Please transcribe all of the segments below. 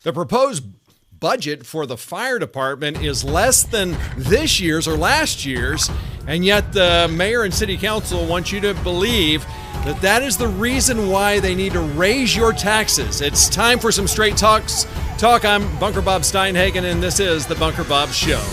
The proposed budget for the fire department is less than this year's or last year's, and yet the mayor and city council want you to believe that that is the reason why they need to raise your taxes. It's time for some straight talk. I'm Bunker Bob Steinhagen, and this is the Bunker Bob Show.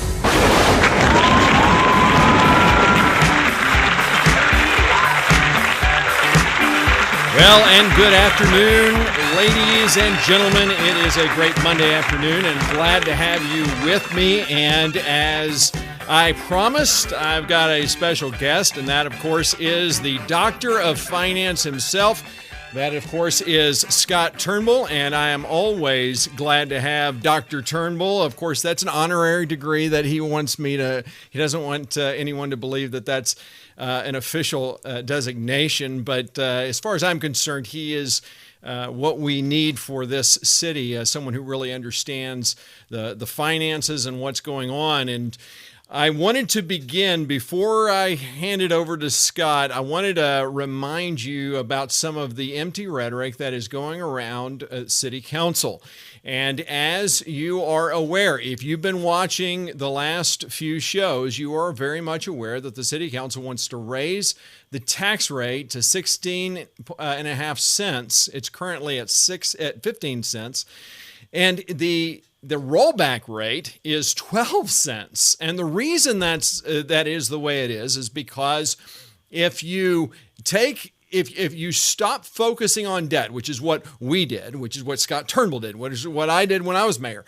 Well, and good afternoon, ladies and gentlemen. It is a great Monday afternoon, and glad to have you with me. And as I promised, I've got a special guest, and that, of course, is the Doctor of Finance himself. That, of course, is Scott Turnbull, and I am always glad to have Dr. Turnbull. Of course, that's an honorary degree that he wants me to. He doesn't want anyone to believe that that's an official designation, but as far as I'm concerned, he is what we need for this city, someone who really understands the finances and what's going on. And I wanted to begin, before I hand it over to Scott, I wanted to remind you about some of the empty rhetoric that is going around City Council. And as you are aware, if you've been watching the last few shows, you are very much aware that the City Council wants to raise the tax rate to 16.5 cents. It's currently at 15 cents. And the rollback rate is 12 cents. And the reason that is the way it is because if you stop focusing on debt, which is what we did, which is what Scott Turnbull did, which is what I did when I was mayor.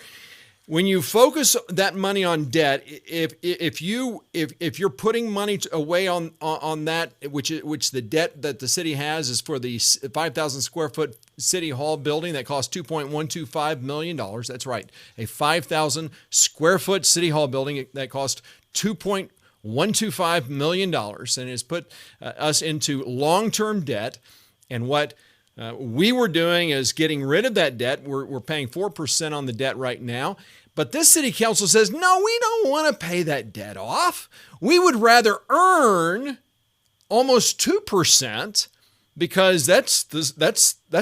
When you focus that money on debt, if you're putting money away on that, which the debt that the city has is for the 5,000 square foot City Hall building that costs $2.125 million. That's right, a 5,000 square foot City Hall building that costs $2.125 million, and has put us into long-term debt. And what we were doing is getting rid of that debt. We're paying 4% on the debt right now. But this city council says, no, we don't want to pay that debt off. We would rather earn almost 2% because that's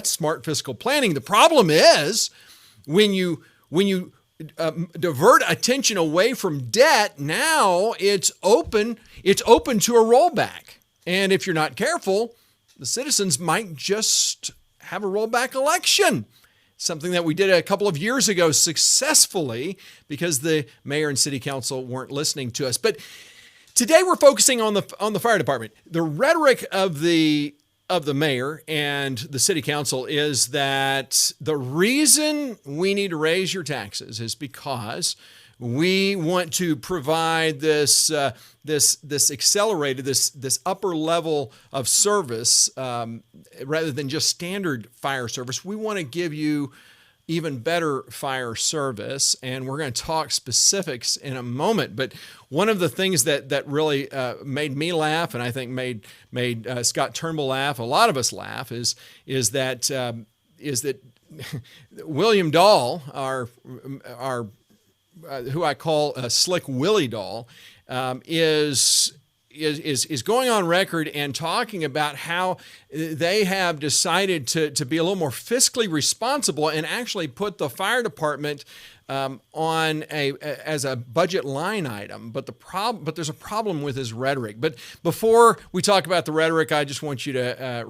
smart fiscal planning. The problem is when you divert attention away from debt, now it's open to a rollback. And if you're not careful, the citizens might just have a rollback election, something that we did a couple of years ago successfully because the mayor and city council weren't listening to us. But today we're focusing on the fire department. The rhetoric of the mayor and the city council is that the reason we need to raise your taxes is because we want to provide this accelerated, this upper level of service rather than just standard fire service. We want to give you even better fire service, and we're going to talk specifics in a moment. But one of the things that really made me laugh, and I think made Scott Turnbull laugh, a lot of us laugh, is that William Dahl, our who I call Slick Willie Dahl, is going on record and talking about how they have decided to be a little more fiscally responsible and actually put the fire department on as a budget line item. But there's a problem with his rhetoric. But before we talk about the rhetoric, I just want you to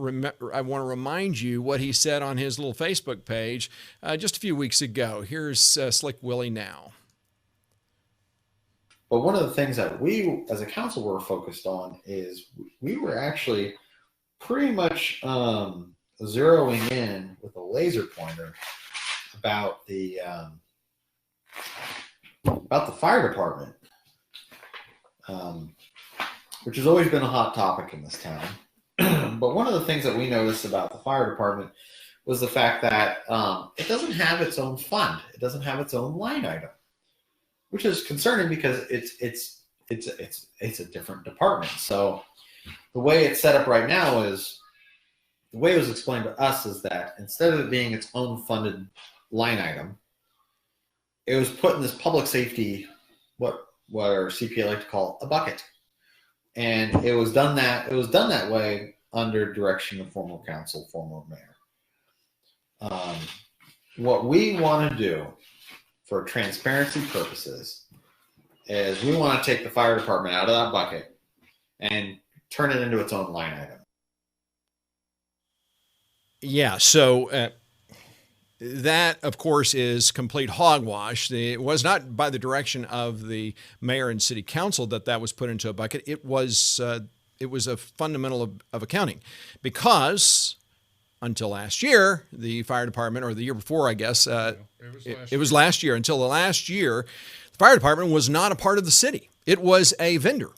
I want to remind you what he said on his little Facebook page just a few weeks ago. Here's Slick Willie now. But one of the things that we, as a council, were focused on is we were actually pretty much zeroing in with a laser pointer about the fire department, which has always been a hot topic in this town. But one of the things that we noticed about the fire department was the fact that it doesn't have its own fund. It doesn't have its own line item, which is concerning because it's a different department. So the way it's set up right now is, the way it was explained to us is that instead of it being its own funded line item, it was put in this public safety, what our CPA like to call a bucket. And it was done that way under direction of former council, former mayor. What we want to do for transparency purposes is we want to take the fire department out of that bucket and turn it into its own line item. Yeah, so that, of course, is complete hogwash. It was not by the direction of the mayor and city council that was put into a bucket. It was a fundamental of accounting, because until last year, the fire department, or the year before, I guess, it was last year. Until the last year, the fire department was not a part of the city. It was a vendor.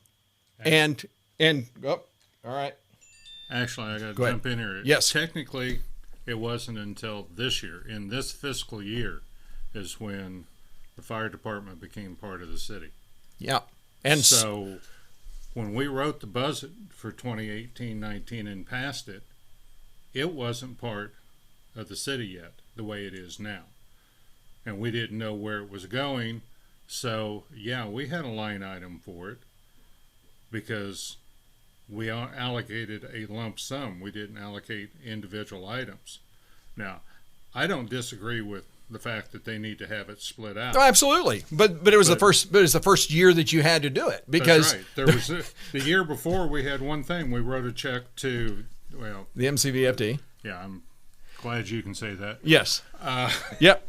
And all right. Actually, I got to jump in here. Yes. Technically, it wasn't until this year, in this fiscal year, is when the fire department became part of the city. Yeah. And so when we wrote the budget for 2018-19 and passed it, it wasn't part of the city yet, the way it is now. And we didn't know where it was going. So, yeah, we had a line item for it because we allocated a lump sum. We didn't allocate individual items. Now, I don't disagree with the fact that they need to have it split out. Oh, absolutely, but it was the first year that you had to do it, because that's right. There was the year before we had one thing. We wrote a check to the MCVFD. Yeah, I'm glad you can say that. Yes. Yep.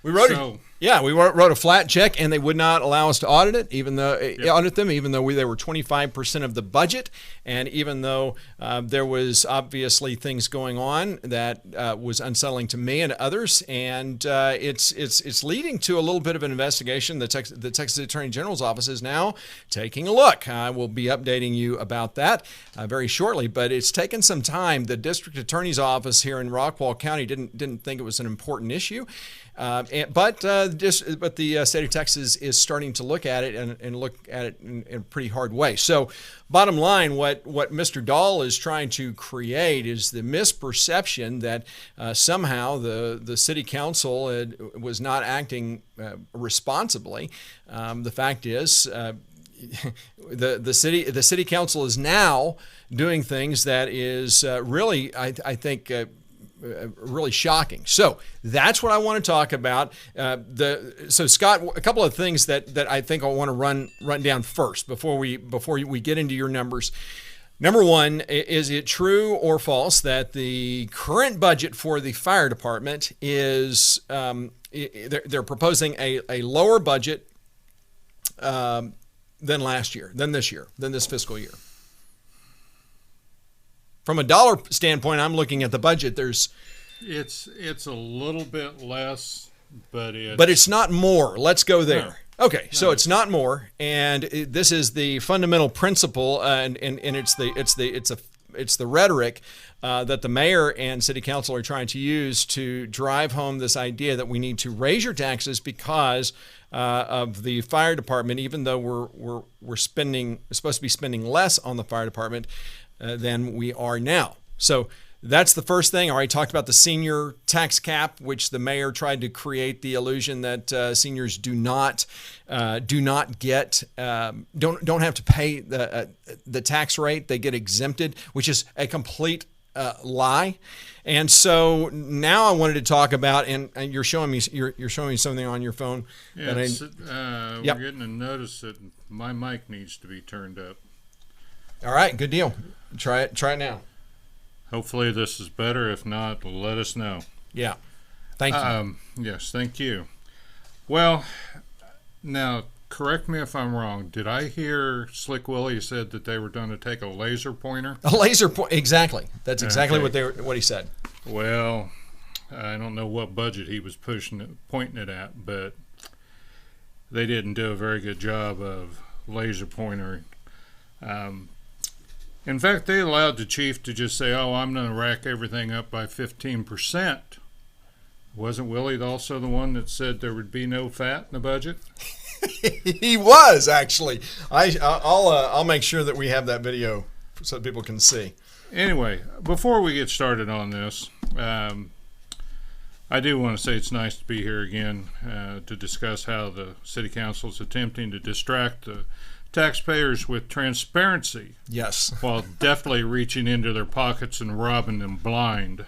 We wrote wrote a flat check, and they would not allow us to audit it, even though they were 25% of the budget, and even though there was obviously things going on that was unsettling to me and others, and it's leading to a little bit of an investigation. The Texas Attorney General's office is now taking a look. I will be updating you about that very shortly, but it's taken some time. The district attorney's office here in Rockwall County didn't think it was an important issue. But the state of Texas is starting to look at it and look at it in a pretty hard way. So, bottom line, what Mr. Dahl is trying to create is the misperception that somehow the city council was not acting responsibly. The fact is, the city council is now doing things that is really, I think. Really shocking. So that's what I want to talk about. So Scott, a couple of things that I think I want to run down first before we get into your numbers. Number one, is it true or false that the current budget for the fire department is they're proposing a lower budget than last year, than this fiscal year? From a dollar standpoint, I'm looking at the budget. It's a little bit less, but it's not more. Let's go there. No. Okay, so it's not more, and this is the fundamental principle, and it's the rhetoric that the mayor and city council are trying to use to drive home this idea that we need to raise your taxes because of the fire department, even though we're supposed to be spending less on the fire department than we are now. So that's the first thing. I already talked about the senior tax cap, which the mayor tried to create the illusion that seniors do not get don't have to pay the tax rate. They get exempted, which is a complete lie. And so now I wanted to talk about, and you're showing me something on your phone. Yeah, we're getting a notice that my mic needs to be turned up. All right, good deal. Try it now. Hopefully this is better. If not, let us know. Yeah. Thank you. Yes, thank you. Well, now, correct me if I'm wrong. Did I hear Slick Willie said that they were going to take a laser pointer? A laser pointer, exactly. That's exactly what he said. Well, I don't know what budget he was pointing it at, but they didn't do a very good job of laser pointer. In fact, they allowed the chief to just say, "Oh, I'm going to rack everything up by 15%. Wasn't Willie also the one that said there would be no fat in the budget? He was, actually. I'll make sure that we have that video so people can see. Anyway, before we get started on this, I do want to say it's nice to be here again to discuss how the city council is attempting to distract the taxpayers with transparency. Yes. While definitely reaching into their pockets and robbing them blind.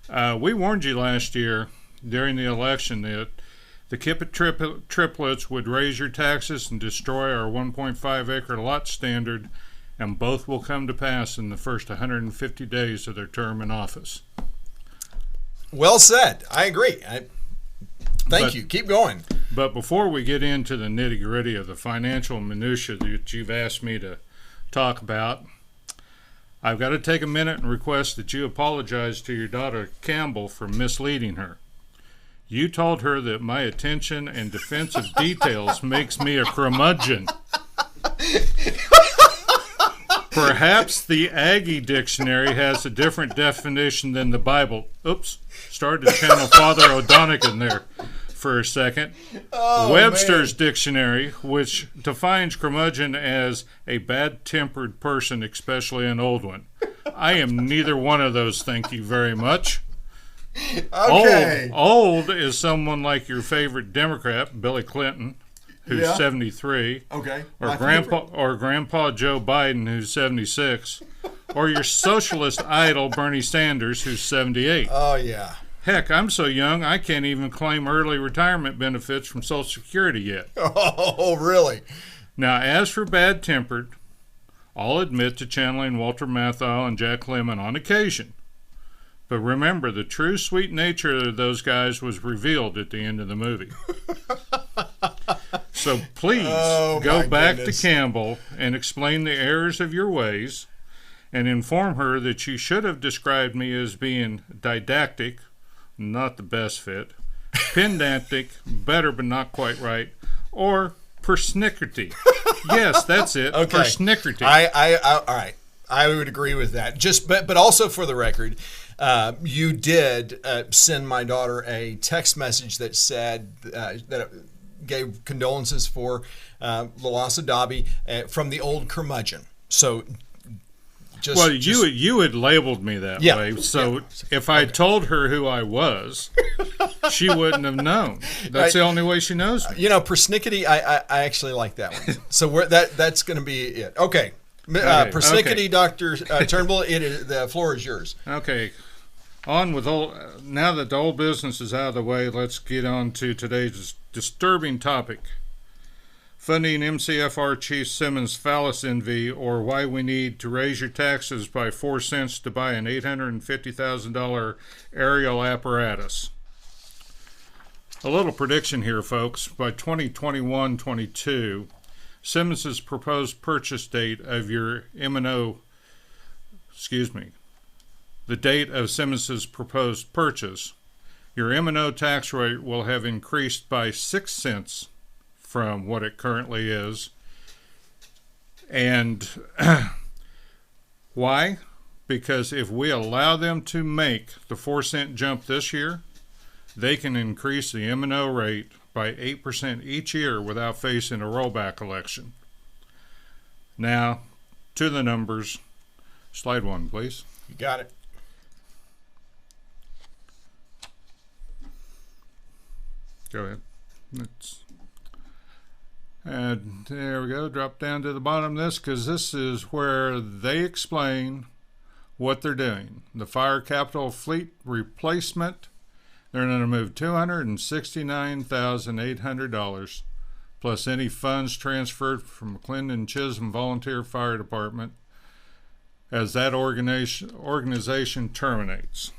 We warned you last year during the election that the Kippet triplets would raise your taxes and destroy our 1.5 acre lot standard, and both will come to pass in the first 150 days of their term in office. Well said. I agree. Thank you. Keep going. But before we get into the nitty-gritty of the financial minutia that you've asked me to talk about, I've got to take a minute and request that you apologize to your daughter Campbell for misleading her. You told her that my attention and defense of details makes me a curmudgeon. Perhaps the Aggie dictionary has a different definition than the Bible. Oops, started to channel Father O'Donegan there for a second. Oh, Webster's man. dictionary, which defines curmudgeon as a bad-tempered person, especially an old one. I am neither one of those, thank you very much. Okay. Old is someone like your favorite Democrat, Billy Clinton, who's Yeah. 73. Okay. Or My Grandpa Joe Biden, who's 76, or your socialist idol Bernie Sanders, who's 78. Oh, yeah. Heck, I'm so young I can't even claim early retirement benefits from Social Security yet. Oh, really? Now, as for bad-tempered, I'll admit to channeling Walter Matthau and Jack Lemmon on occasion. But remember, the true sweet nature of those guys was revealed at the end of the movie. So please go back to Campbell and explain the errors of your ways and inform her that you should have described me as being didactic, not the best fit, pedantic, better but not quite right, or persnickety. Yes, that's it. Okay. Persnickety. All right. I would agree with that. But also for the record, you did send my daughter a text message that said that gave condolences for the loss of Dobby from the old curmudgeon. So, you had labeled me that way. So if I told her who I was, she wouldn't have known. That's the only way she knows me. Persnickety, I actually like that one. So that's going to be it. Okay. Persnickety, Dr. Turnbull, the floor is yours. Okay. On with now that the old business is out of the way, let's get on to today's disturbing topic. Funding MCFR Chief Simmons' phallus envy, or why we need to raise your taxes by 4 cents to buy an $850,000 aerial apparatus. A little prediction here, folks. By 2021-22, Simmons' proposed purchase date of your M&O, the date of Simmons' proposed purchase, your M&O tax rate will have increased by 6 cents from what it currently is. And why? Because if we allow them to make the 4 cent jump this year, they can increase the M&O rate by 8% each year without facing a rollback election. Now, to the numbers. Slide 1, please. You got it. Go ahead. And there we go. Drop down to the bottom of this, because this is where they explain what they're doing. The fire capital fleet replacement, they're going to move $269,800 plus any funds transferred from McLendon-Chisholm Volunteer Fire Department as that organization terminates.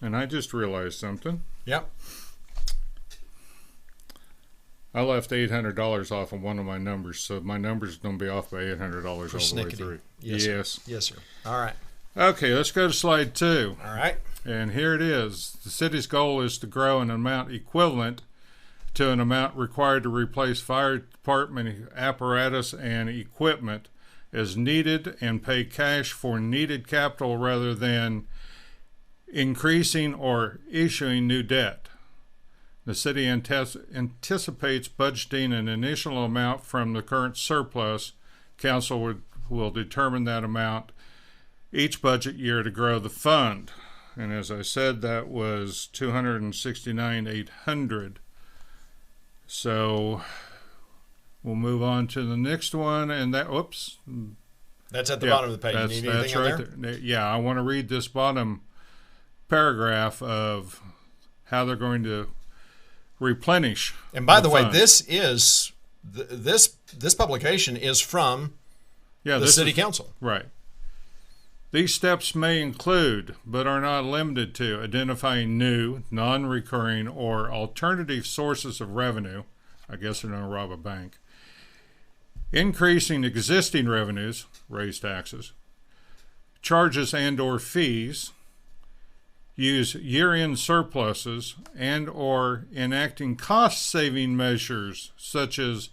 And I just realized something. Yep. I left $800 off of one of my numbers, so my number's going to be off by $800 all the way through. Yes. Yes, sir. All right. Okay, let's go to slide 2. All right. And here it is. The city's goal is to grow an amount equivalent to an amount required to replace fire department apparatus and equipment as needed and pay cash for needed capital rather than increasing or issuing new debt. The city anticipates budgeting an initial amount from the current surplus. Council will determine that amount each budget year to grow the fund. And as I said, that was $269,800. So we'll move on to the next one, and that that's at the bottom of the page. You need anything on there? Yeah, I want to read this bottom paragraph of how they're going to replenish. And by the way, funds. this publication is from the city council. Right. These steps may include, but are not limited to, identifying new, non-recurring, or alternative sources of revenue. I guess they're going to rob a bank. Increasing existing revenues, raise taxes, charges and or fees, use year-end surpluses, and or enacting cost-saving measures such as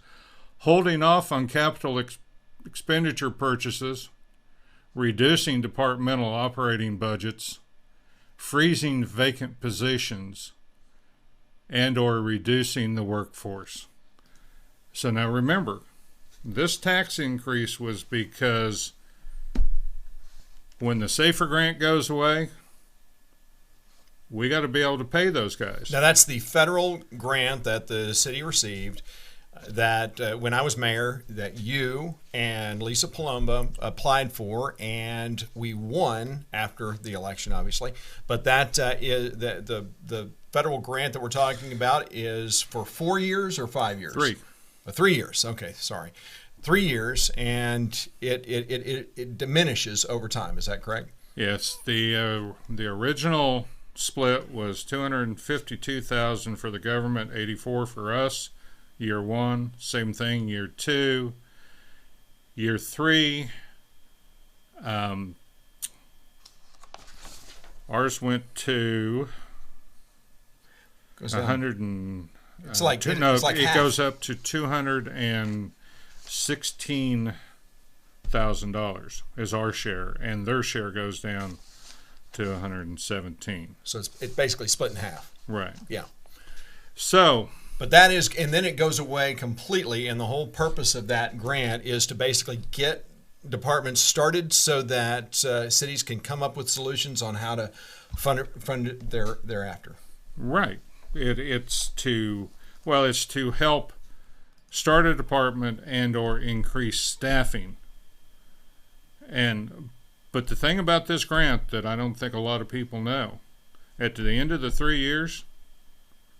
holding off on capital expenditure purchases, reducing departmental operating budgets, freezing vacant positions, and or reducing the workforce. So now remember, this tax increase was because when the SAFER grant goes away, we got to be able to pay those guys. Now, that's the federal grant that the city received that when I was mayor, that you and Lisa Palumbo applied for, and we won after the election, obviously. But that is the federal grant that we're talking about is for 4 years or 5 years? 3. 3 years. Okay, sorry. 3 years, and it diminishes over time. Is that correct? Yes. The original split was $252,000 for the government, $84,000 for us. Year 1, same thing. Year 2, year 3, ours went to 100 and it's like it half. goes up to $216,000 is our share, and their share goes down to $117,000. So it's basically split in half. Right. Yeah. So. But that is, and then it goes away completely, and the whole purpose of that grant is to basically get departments started so that cities can come up with solutions on how to fund it thereafter. Right. It's to help start a department and or increase staffing. But the thing about this grant that I don't think a lot of people know, at the end of the 3 years,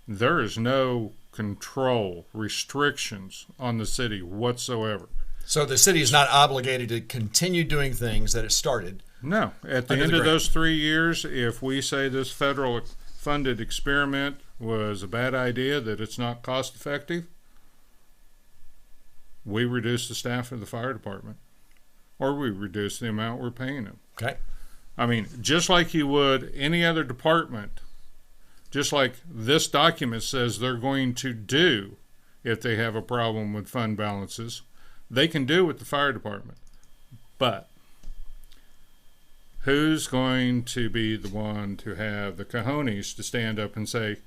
there is no control, restrictions on the city whatsoever. So the city is not obligated to continue doing things that it started. No. At the end of those 3 years, if we say this federal funded experiment was a bad idea, that it's not cost effective, we reduce the staff of the fire department, or we reduce the amount we're paying them. Okay. I mean, just like you would any other department, just like this document says they're going to do if they have a problem with fund balances, they can do with the fire department. But who's going to be the one to have the cojones to stand up and say,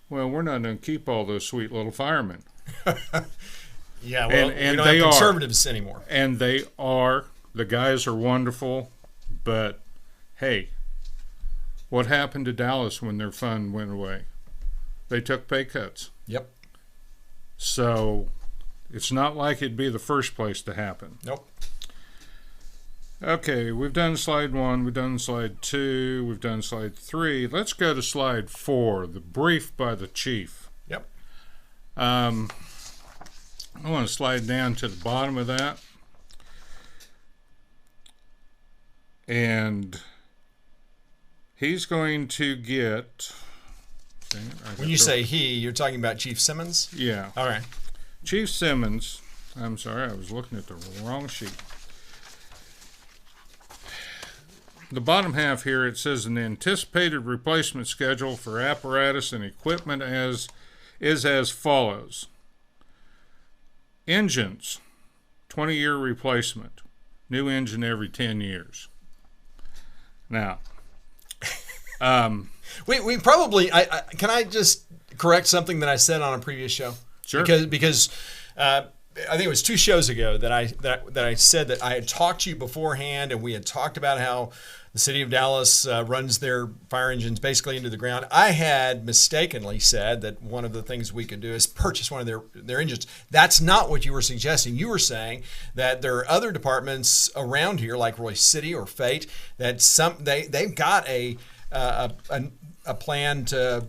well, we're not going to keep all those sweet little firemen? Yeah, well, and we don't they have conservatives anymore. And they are. The guys are wonderful, but hey, what happened to Dallas when their fund went away? They took pay cuts. Yep. So it's not like it'd be the first place to happen. Nope. Okay, we've done slide 1, we've done slide 2, we've done slide 3. Let's go to slide 4, the brief by the chief. Yep. I want to slide down to the bottom of that. And he's going to get... When you say he, you're talking about Chief Simmons? Yeah. All right. Chief Simmons, I'm sorry, I was looking at the wrong sheet. The bottom half here, it says an anticipated replacement schedule for apparatus and equipment is as follows. Engines, 20-year replacement. New engine every 10 years. Now, we probably, can I just correct something that I said on a previous show? Sure. Because I think it was 2 shows ago that I said that I had talked to you beforehand, and we had talked about how the city of Dallas runs their fire engines basically into the ground. I had mistakenly said that one of the things we could do is purchase one of their engines. That's not what you were suggesting. You were saying that there are other departments around here, like Royce City or Fate, that they've got a a plan to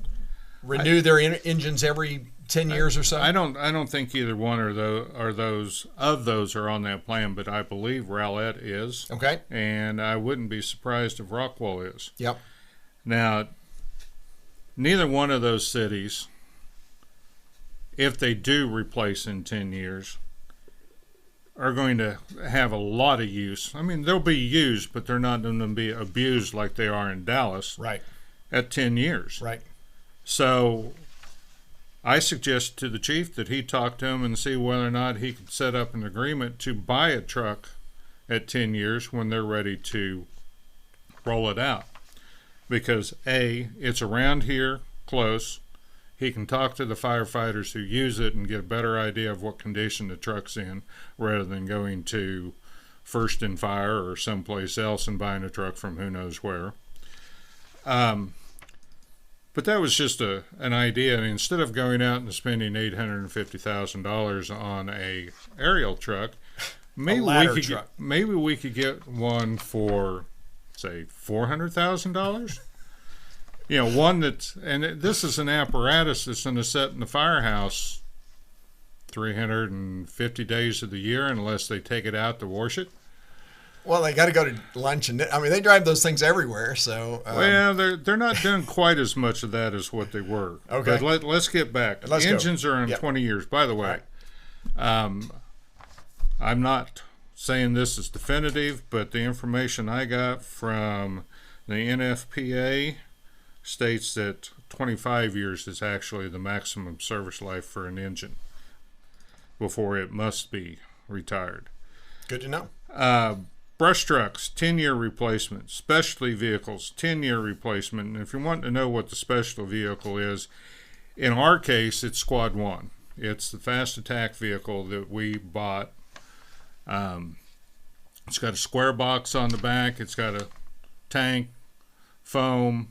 renew their engines every 10 years or so? I don't think either one of those are on that plan, but I believe Rowlett is. Okay. And I wouldn't be surprised if Rockwell is. Yep. Now, neither one of those cities, if they do replace in 10 years, are going to have a lot of use. I mean, they'll be used, but they're not going to be abused like they are in Dallas. Right. At 10 years. Right. So I suggest to the chief that he talk to him and see whether or not he could set up an agreement to buy a truck at 10 years when they're ready to roll it out. Because A, it's around here, close. He can talk to the firefighters who use it and get a better idea of what condition the truck's in, rather than going to First and Fire or someplace else and buying a truck from who knows where. But that was just an idea. I mean, instead of going out and spending $850,000 on a aerial truck, maybe we could get one for, say, $400,000. You know, one that's, and this is an apparatus that's going to sit in the firehouse 350 days of the year unless they take it out to wash it. Well, they got to go to lunch, and I mean, they drive those things everywhere. So, well, they're not doing quite as much of that as what they were. Okay, but let's get back. Engines are in 20 years. By the way, I'm not saying this is definitive, but the information I got from the NFPA states that 25 years is actually the maximum service life for an engine before it must be retired. Good to know. Brush trucks, 10-year replacement. Specialty vehicles, 10-year replacement. And if you want to know what the special vehicle is, in our case, it's Squad 1. It's the fast attack vehicle that we bought. It's got a square box on the back. It's got a tank, foam,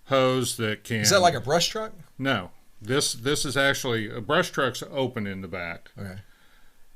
hose that can... Is that like a brush truck? No. This is actually... A brush truck's open in the back. Okay.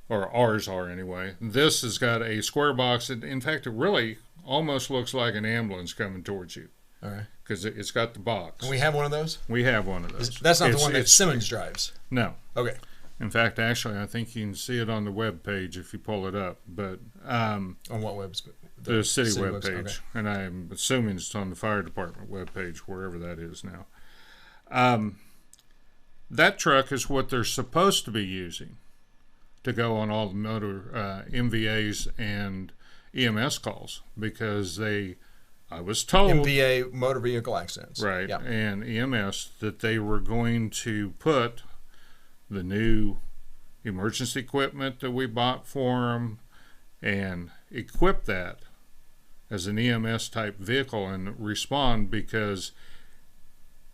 Or ours are anyway. This has got a square box. In fact, it really almost looks like an ambulance coming towards you. All right. Because it's got the box. And we have one of those? We have one of those. That's not the one that Simmons drives? No. Okay. In fact, actually, I think you can see it on the web page if you pull it up. But on what webs? The city web page. Okay. And I'm assuming it's on the fire department web page, wherever that is now. That truck is what they're supposed to be using to go on all the motor MVAs and EMS calls, because I was told MVA, motor vehicle accidents, right, yep, and EMS, that they were going to put the new emergency equipment that we bought for them and equip that as an EMS type vehicle and respond, because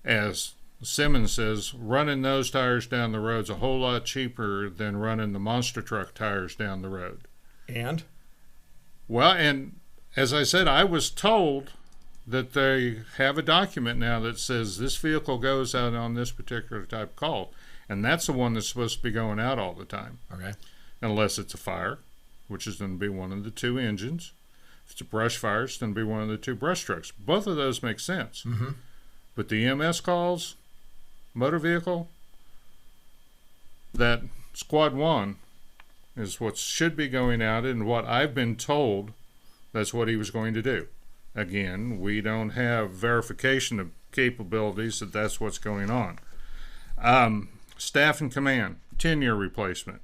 as Simmons says, running those tires down the road is a whole lot cheaper than running the monster truck tires down the road. And? Well, and as I said, I was told that they have a document now that says this vehicle goes out on this particular type of call, and that's the one that's supposed to be going out all the time. Okay. Unless it's a fire, which is going to be one of the two engines. If it's a brush fire, it's going to be one of the two brush trucks. Both of those make sense. Mm-hmm. But the EMS calls, motor vehicle, that Squad 1 is what should be going out, and what I've been told that's what he was going to do. Again, we don't have verification of capabilities that that's what's going on. Staff and command, 10-year replacement.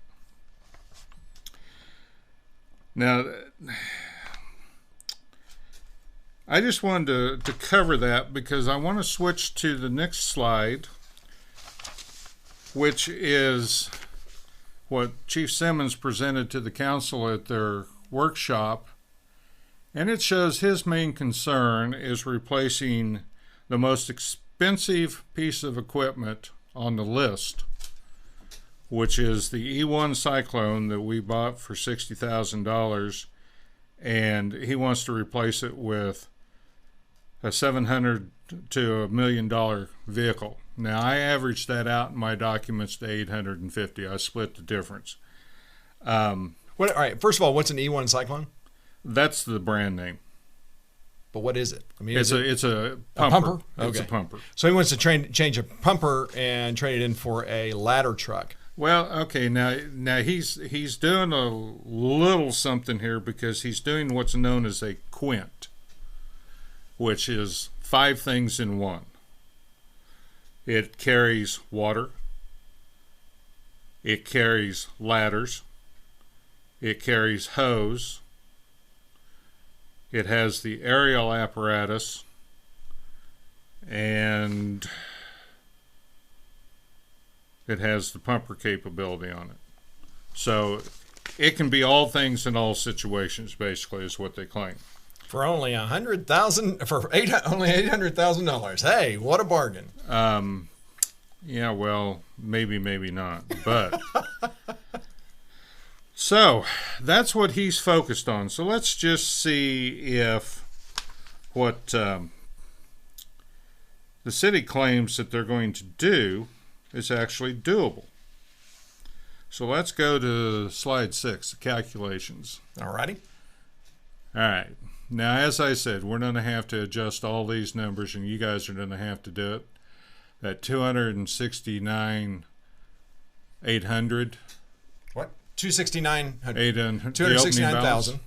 Now, I just wanted to cover that because I want to switch to the next slide, which is what Chief Simmons presented to the council at their workshop. And it shows his main concern is replacing the most expensive piece of equipment on the list, which is the E1 Cyclone that we bought for $60,000. And he wants to replace it with a $700,000 to $1 million vehicle. Now, I averaged that out in my documents to $850,000. I split the difference. All right. First of all, what's an E1 Cyclone? That's the brand name. But what is it? I mean, It's a pumper. pumper? It's a Okay. pumper. So he wants to change a pumper and trade it in for a ladder truck. Well, okay, now he's doing a little something here because he's doing what's known as a quint, which is 5 things in one. It carries water, it carries ladders, it carries hose, it has the aerial apparatus, and it has the pumper capability on it. So it can be all things in all situations, basically, is what they claim. For only only $800,000. Hey, what a bargain! Yeah, well, maybe not, but so that's what he's focused on. So let's just see if what the city claims that they're going to do is actually doable. So let's go to slide 6, the calculations. Alrighty. All right. Now, as I said, we're going to have to adjust all these numbers, and you guys are going to have to do it. That 269,800. What? 269,000. 269,000.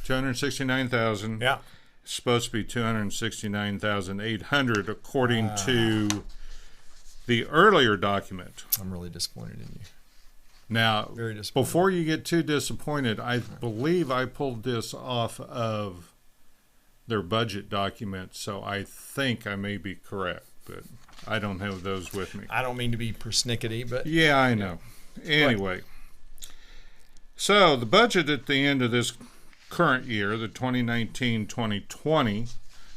269,000. Yeah. It's supposed to be 269,800 according to the earlier document. I'm really disappointed in you. Now, Very disappointed. before you get too disappointed, I believe I pulled this off of their budget document, so I think I may be correct, but I don't have those with me. I don't mean to be persnickety, but Yeah, I know. Anyway, so the budget at the end of this current year, the 2019-2020,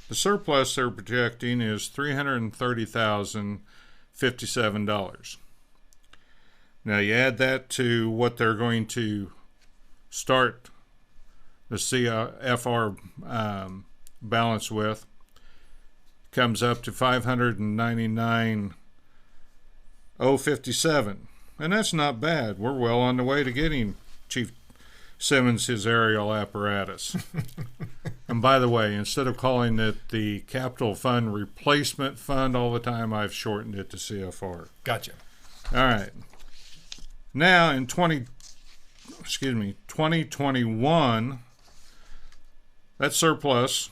the surplus they're projecting is $330,057. Now you add that to what they're going to start the CFR balance with, comes up to $599,057, and that's not bad. We're well on the way to getting Chief Simmons his aerial apparatus. And by the way, instead of calling it the Capital Fund Replacement Fund all the time, I've shortened it to CFR. gotcha. All right. Now in 2021, that's surplus,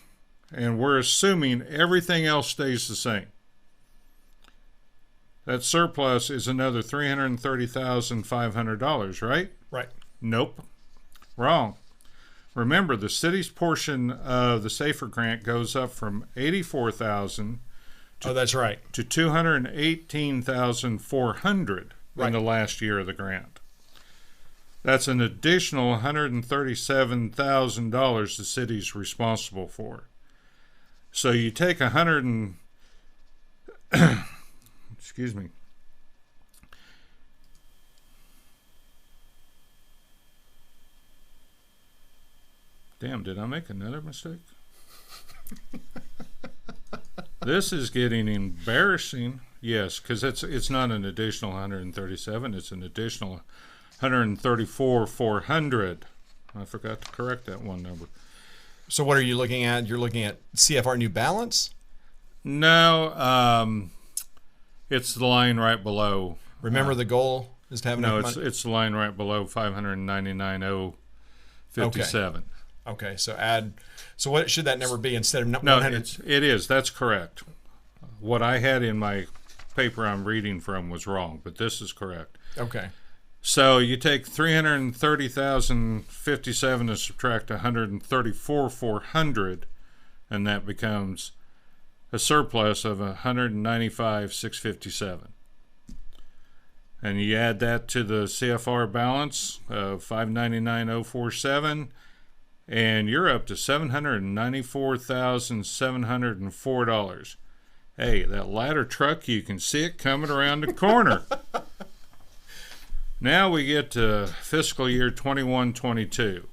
and we're assuming everything else stays the same. That surplus is another $330,500, right? Right. Nope. Wrong. Remember, the city's portion of the SAFER grant goes up from $84,000 Oh, that's right. to $218,400 Right. in the last year of the grant. That's an additional $137,000 the city's responsible for. So you take excuse me. Damn, did I make another mistake? This is getting embarrassing. Yes, because it's not an additional 137. It's an additional 134,400. I forgot to correct that one number. So what are you looking at? You're looking at CFR New Balance? No, it's the line right below. Remember the goal is to have No, enough money? it's the line right below 599,057. Okay, so what should that number be instead of No, 100? it is. That's correct. What I had in my paper I'm reading from was wrong, but this is correct. Okay. So you take 330,057 and subtract 134,400, and that becomes a surplus of 195,657. And you add that to the CFR balance of 599,047, and you're up to $794,704. Hey, that ladder truck, you can see it coming around the corner. Now we get to fiscal year 21-22.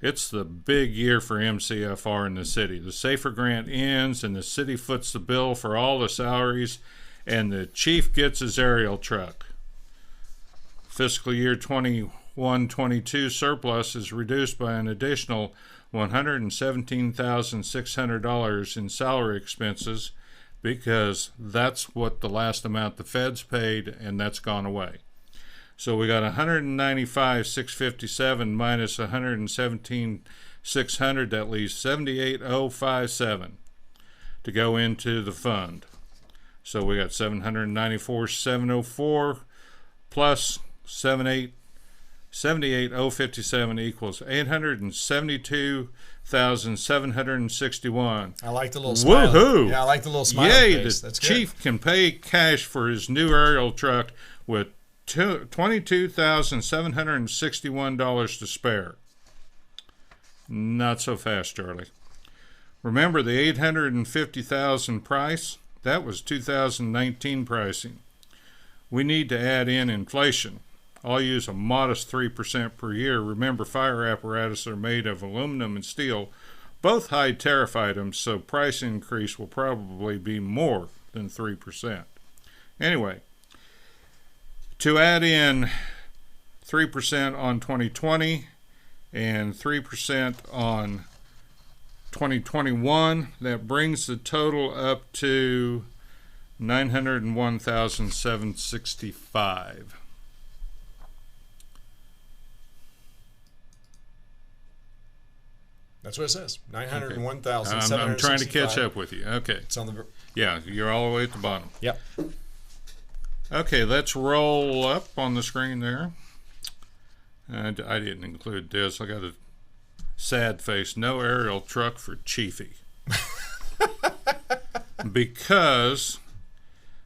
It's the big year for MCFR in the city. The SAFER grant ends, and the city foots the bill for all the salaries, and the chief gets his aerial truck. Fiscal year 21-22 surplus is reduced by an additional $117,600 in salary expenses, because that's what the last amount the feds paid, and that's gone away. So we got 195,657 minus 117,600, that leaves 78,057 to go into the fund. So we got 794,704 plus 78,057 equals 872,761. I like the little smile. Woohoo! Yeah, I like the little smile. Yay! Face. The That's chief good. can pay cash for his new aerial truck with $22,761 to spare. Not so fast, Charlie. Remember the $850,000 price? That was 2019 pricing. We need to add in inflation. I'll use a modest 3% per year. Remember, fire apparatus are made of aluminum and steel, both high tariff items, so price increase will probably be more than 3%. Anyway, to add in 3% on 2020 and 3% on 2021, that brings the total up to 901,765. That's what it says. 901,765. I'm trying to catch up with you. Okay. It's on the. Yeah, you're all the way at the bottom. Yep. Okay, let's roll up on the screen there. I didn't include this. I got a sad face. No aerial truck for Chiefy. Because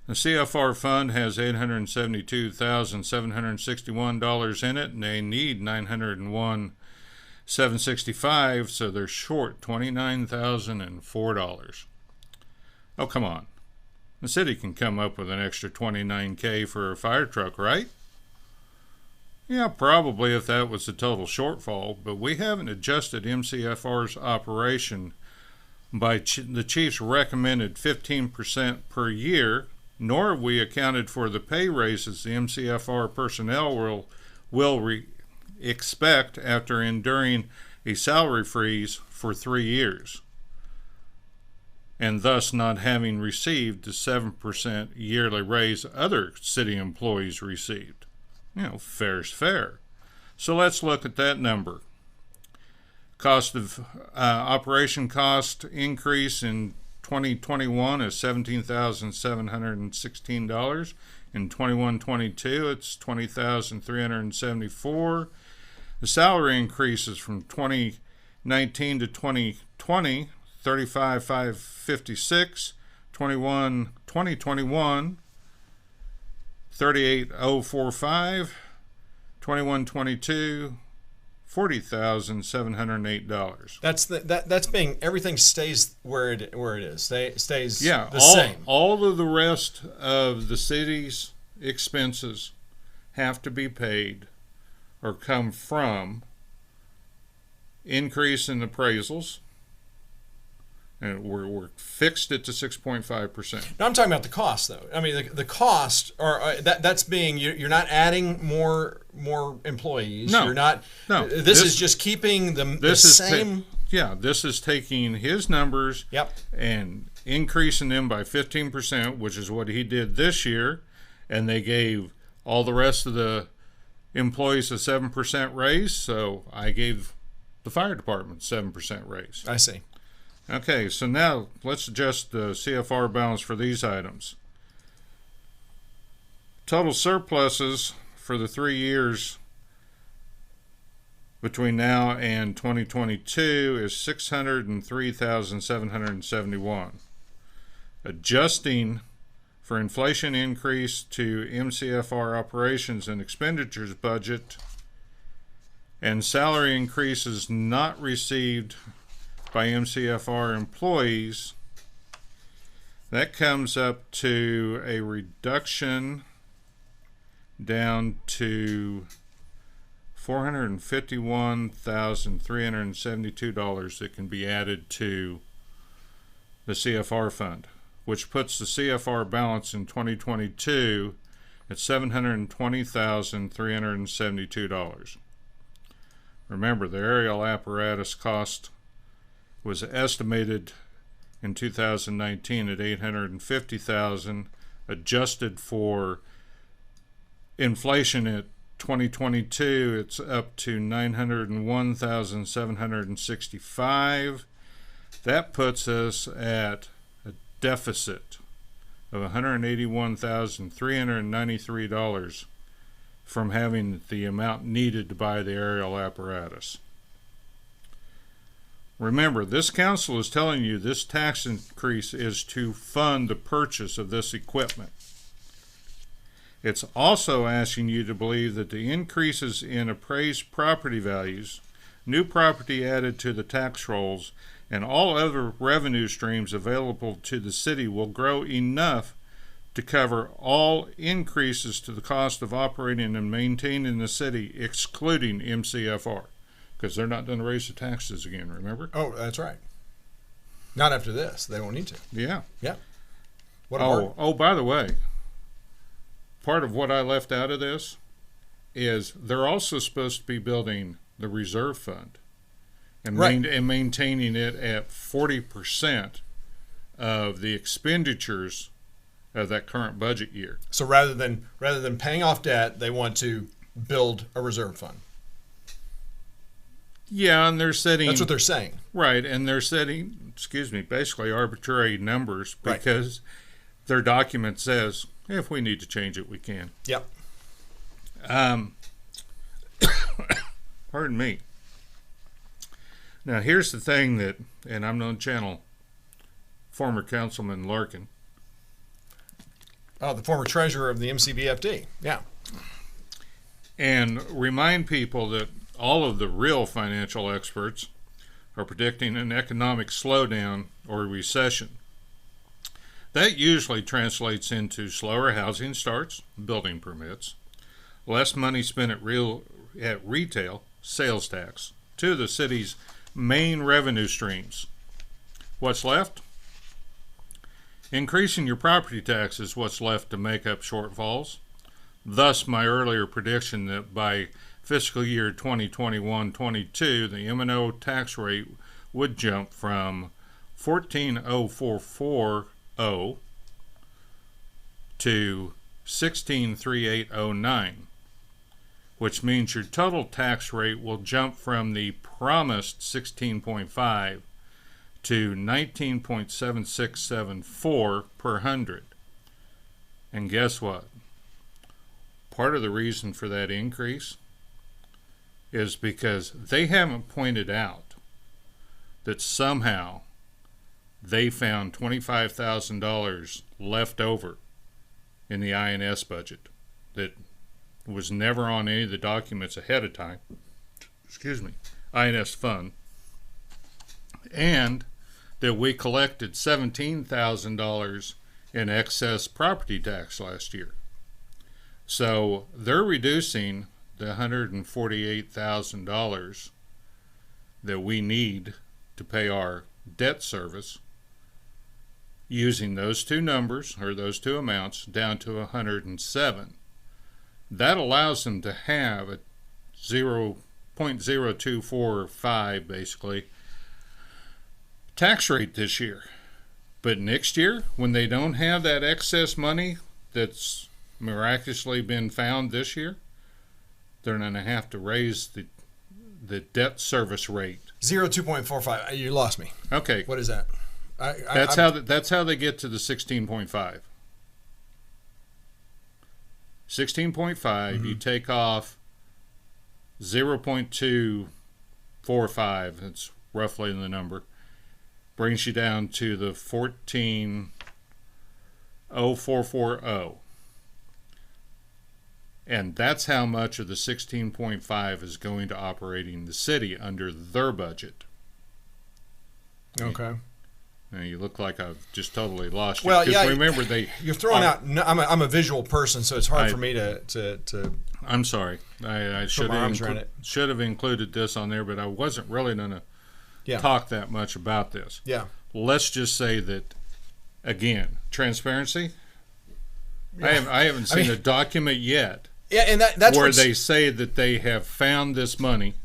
the CFR fund has $872,761 in it, and they need $901,765, so they're short $29,004. Oh, come on. The city can come up with an extra $29K for a fire truck, right? Yeah, probably if that was the total shortfall, but we haven't adjusted MCFR's operation by the chief's recommended 15% per year, nor have we accounted for the pay raises the MCFR personnel will expect after enduring a salary freeze for 3 years, and thus not having received the 7% yearly raise other city employees received. You know, fair's fair. So let's look at that number. Cost of operation cost increase in 2021 is $17,716. In 21-22, it's $20,374. The salary increases from 2019 to 2020, $35,556. 2021, $38,045. 21-22, $40,708. That's being everything stays where it is. Stays the all, same. All of the rest of the city's expenses have to be paid or come from increase in appraisals. And we're fixed it to 6.5%. No, I'm talking about the cost, though. I mean, the cost, or that's being you're not adding more employees. No, you're not. No, this is just keeping the same. This is taking his numbers. Yep. And increasing them by 15%, which is what he did this year, and they gave all the rest of the employees a 7% raise. So I gave the fire department 7% raise. I see. Okay, so now let's adjust the CFR balance for these items. Total surpluses for the 3 years between now and 2022 is $603,771. Adjusting for inflation increase to MCFR operations and expenditures budget and salary increases not received by MCFR employees, that comes up to a reduction down to $451,372 that can be added to the CFR fund, which puts the CFR balance in 2022 at $720,372. Remember, the aerial apparatus cost was estimated in 2019 at $850,000, adjusted for inflation at 2022, it's up to $901,765. That puts us at a deficit of $181,393 from having the amount needed to buy the aerial apparatus. Remember, this council is telling you this tax increase is to fund the purchase of this equipment. It's also asking you to believe that the increases in appraised property values, new property added to the tax rolls, and all other revenue streams available to the city will grow enough to cover all increases to the cost of operating and maintaining the city, excluding MCFR, because they're not going to raise the taxes again, remember? Oh, that's right. Not after this. They won't need to. Yeah. Yeah. What a bargain. Oh, by the way, part of what I left out of this is they're also supposed to be building the reserve fund and, right. and maintaining it at 40% of the expenditures of that current budget year. So rather than paying off debt, they want to build a reserve fund. Yeah, and they're setting... That's what they're saying. Right, and they're setting, basically arbitrary numbers because their document says, if we need to change it, we can. Yep. Pardon me. Now, here's the thing that, and I'm going to channel former Councilman Larkin. Oh, the former treasurer of the MCBFD. Yeah. And remind people that all of the real financial experts are predicting an economic slowdown or recession. That usually translates into slower housing starts, building permits, less money spent at retail, sales tax, two of the city's main revenue streams. What's left? Increasing your property tax is what's left to make up shortfalls. Thus, my earlier prediction that by fiscal year 2021-22, the M&O tax rate would jump from 14,044.0 to 16,3809, which means your total tax rate will jump from the promised 16.5 to 19.7674 per hundred. And guess what? Part of the reason for that increase is because they haven't pointed out that somehow they found $25,000 left over in the INS budget that was never on any of the documents ahead of time. INS fund. And that we collected $17,000 in excess property tax last year. So they're reducing the $148,000 that we need to pay our debt service using those two numbers, or those two amounts, down to 107. That allows them to have a 0.0245 basically tax rate this year. But next year, when they don't have that excess money that's miraculously been found this year, they're going to have to raise the debt service rate. 2.45. You lost me. Okay. What is that? That's how they get to the 16.5. 16.5, you take off 0.245, that's roughly the number, brings you down to the 14,044.0. And that's how much of the 16.5 is going to operating the city under their budget. Okay. Now you look like I've just totally lost you. Well, yeah. Remember, you're throwing out. I'm a visual person, so it's hard for me to. I'm sorry. I should have included this on there, but I wasn't really going to talk that much about this. Yeah. Let's just say that again, transparency. Yeah. I haven't seen a document yet. Yeah, and that's where they say that they have found this money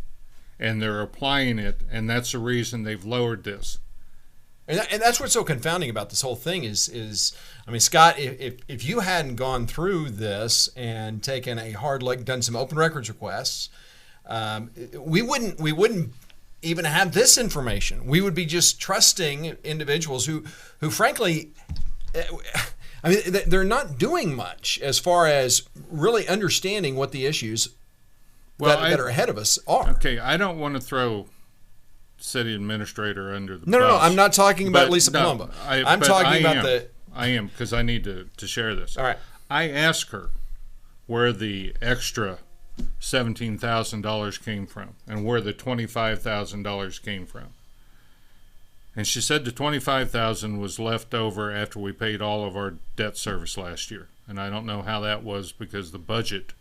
and they're applying it, and that's the reason they've lowered this. And that's what's so confounding about this whole thing is I mean, Scott, if you hadn't gone through this and taken a hard look, done some open records requests, we wouldn't even have this information. We would be just trusting individuals who frankly, I mean, they're not doing much as far as really understanding what the issues that are ahead of us are. Okay, I don't want to throw city administrator under the bus. No, I'm not talking about Lisa no, Palumbo. I'm talking about the... I am, because I need to share this. All right. I asked her where the extra $17,000 came from and where the $25,000 came from. And she said the $25,000 was left over after we paid all of our debt service last year. And I don't know how that was because the budget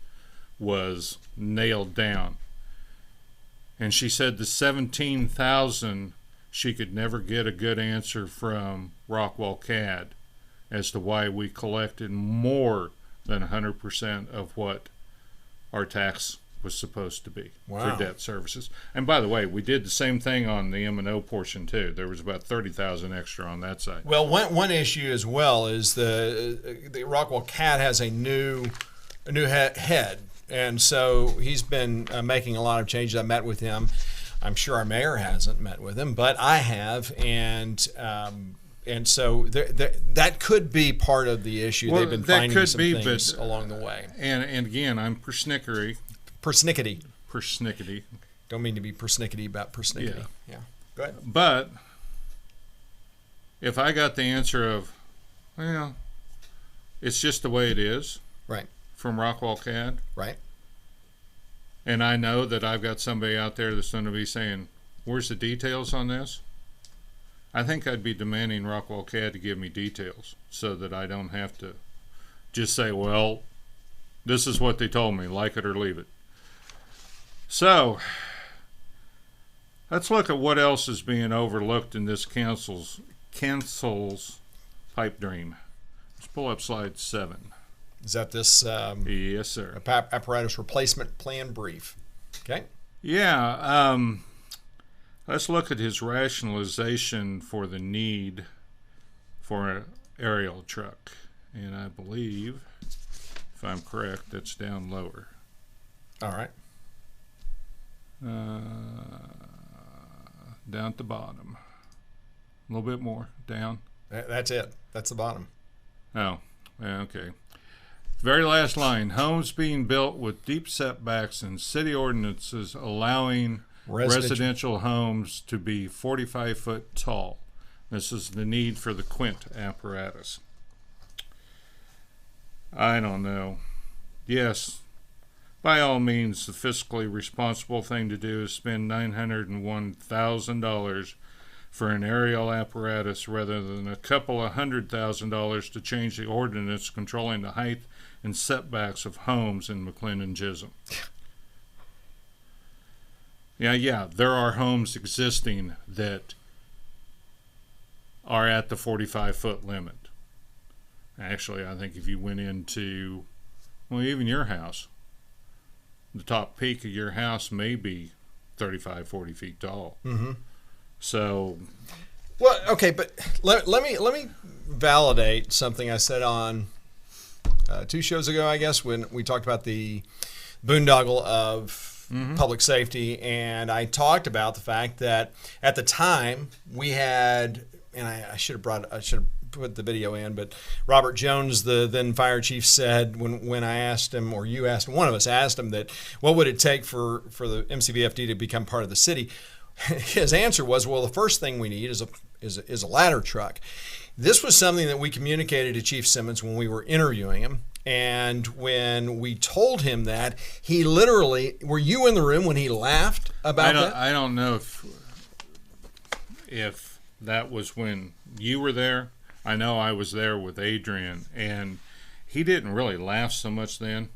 was nailed down. And she said the $17,000, she could never get a good answer from Rockwell CAD as to why we collected more than 100% of what our tax was supposed to be for debt services. And by the way, we did the same thing on the M&O portion too. There was about $30,000 extra on that side. Well, one issue as well is the Rockwell CAD has a new head. And so he's been making a lot of changes. I met with him. I'm sure our mayor hasn't met with him, but I have. And so that could be part of the issue. Well, they've been finding some things but, along the way. And again, I'm persnickety. Don't mean to be persnickety about persnickety. Yeah. Go ahead. But if I got the answer of, well, it's just the way it is. Right. From Rockwell CAD. Right. And I know that I've got somebody out there that's going to be saying, where's the details on this? I think I'd be demanding Rockwell CAD to give me details so that I don't have to just say, well, this is what they told me, like it or leave it. So let's look at what else is being overlooked in this council's pipe dream. Let's pull up slide 7. Is that this? Yes, sir. Apparatus replacement plan brief. Okay. Yeah. Let's look at his rationalization for the need for an aerial truck. And I believe, if I'm correct, that's down lower. All right. Down at the bottom. A little bit more. Down. That's it. That's the bottom. Oh, okay. Very last line. Homes being built with deep setbacks and city ordinances allowing residential homes to be 45 foot tall. This is the need for the Quint apparatus. I don't know. Yes, by all means, the fiscally responsible thing to do is spend $901,000 for an aerial apparatus rather than a couple of $100,000 to change the ordinance controlling the height and setbacks of homes in McLendon-Chisholm. Yeah, there are homes existing that are at the 45-foot limit. Actually, I think if you went into, well, even your house, the top peak of your house may be 35, 40 feet tall. Mm-hmm. So, well, okay, but let me validate something I said on 2 shows ago, I guess, when we talked about the boondoggle of public safety, and I talked about the fact that at the time we had, and I should have put the video in, but Robert Jones, the then fire chief, said when I asked him, or you asked him, one of us asked him, that what would it take for the MCVFD to become part of the city? His answer was, well, the first thing we need is a ladder truck. This was something that we communicated to Chief Simmons when we were interviewing him. And when we told him that, he literally, were you in the room when he laughed about that? I don't know if that was when you were there. I know I was there with Adrian, and he didn't really laugh so much then.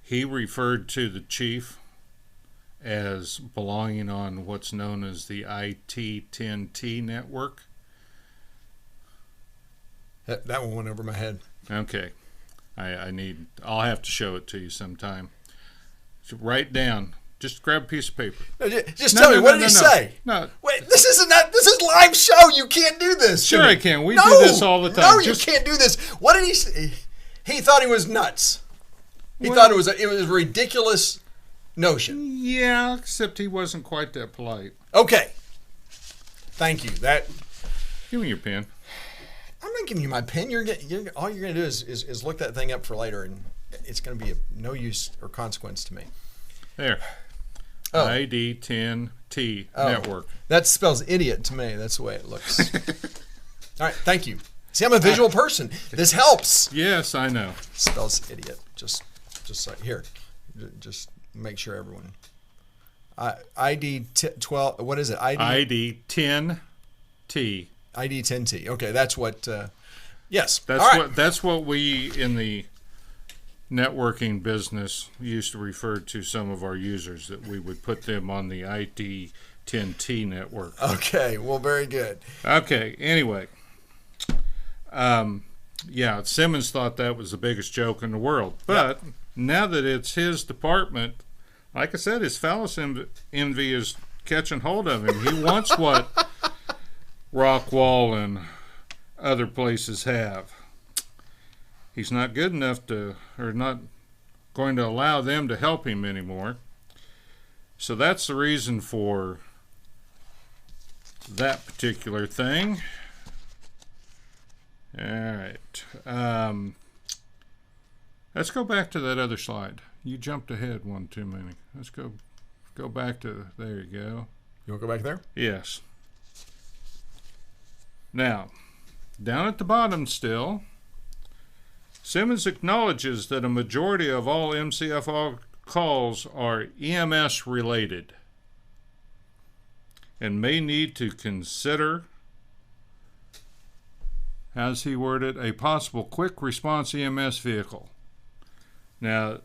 He referred to the chief as belonging on what's known as the IT-10T network. That one went over my head. Okay. I'll have to show it to you sometime. write down. Just grab a piece of paper. No, just tell me, what did he say? No. Wait, this is live show. You can't do this. Sure I can. We do this all the time. No, you can't do this. What did he say? He thought he was nuts. He thought it was a ridiculous notion. Yeah, except he wasn't quite that polite. Okay. Thank you. Give me your pen. I'm not giving you my pen. All you're going to do is look that thing up for later, and it's going to be of no use or consequence to me. There. Oh. ID10T network. That spells idiot to me. That's the way it looks. All right. Thank you. See, I'm a visual person. This helps. Yes, I know. Spells idiot. Just like here. Just make sure everyone. ID 12. What is it? ID 10T. ID 10T. Okay, that's what. Yes. That's what we in the networking business used to refer to some of our users, that we would put them on the ID 10T network. Okay. Well, very good. Okay. Anyway. Yeah, Simmons thought that was the biggest joke in the world. But now that it's his department, like I said, his phallus envy is catching hold of him. He wants what Rockwall and other places have. He's not good enough to, or not going to allow them to help him anymore. So that's the reason for that particular thing. All right. Let's go back to that other slide. You jumped ahead one too many. Let's go back to, there you go. You want to go back there? Yes. Now, down at the bottom still, Simmons acknowledges that a majority of all MCFR calls are EMS related and may need to consider, as he worded, a possible quick response EMS vehicle. Now,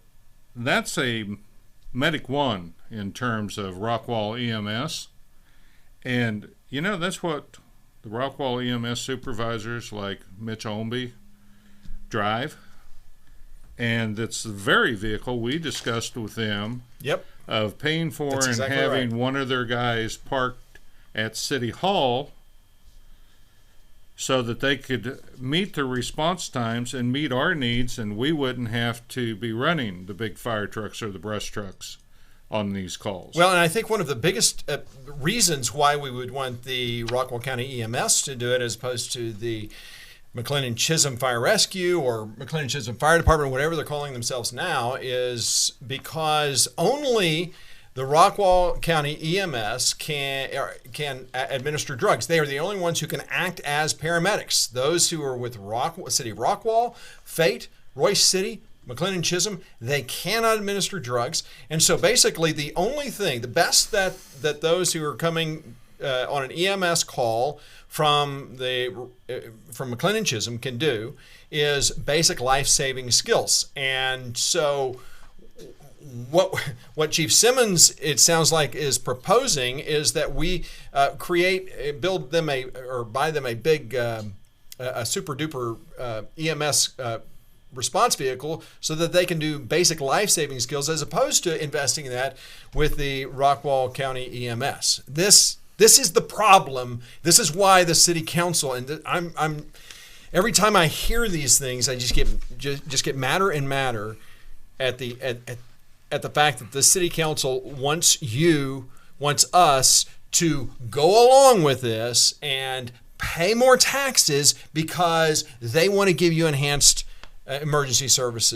that's a Medic 1 in terms of Rockwall EMS. And, you know, that's what the Rockwall EMS supervisors like Mitch Olmby drive. And it's the very vehicle we discussed with them of paying for. That's and exactly having right. One of their guys parked at City Hall so that they could meet the response times and meet our needs, and we wouldn't have to be running the big fire trucks or the brush trucks on these calls. Well, and I think one of the biggest reasons why we would want the Rockwall County EMS to do it as opposed to the McLendon-Chisholm Fire Rescue or McLendon-Chisholm Fire Department, whatever they're calling themselves now, is because only the Rockwall County EMS can administer drugs. They are the only ones who can act as paramedics. Those who are with City of Rockwall, Fate, Royce City, McLendon-Chisholm, they cannot administer drugs. And so basically the only thing, the best that those who are coming on an EMS call from McLendon-Chisholm can do is basic life-saving skills. And so what Chief Simmons, it sounds like, is proposing is that we build them buy them a big, a super duper EMS response vehicle so that they can do basic life-saving skills, as opposed to investing in that with the Rockwall County EMS. This is the problem. This is why the city council, and I'm every time I hear these things, I just get madder and madder at the fact that the city council wants us to go along with this and pay more taxes because they want to give you enhanced emergency service.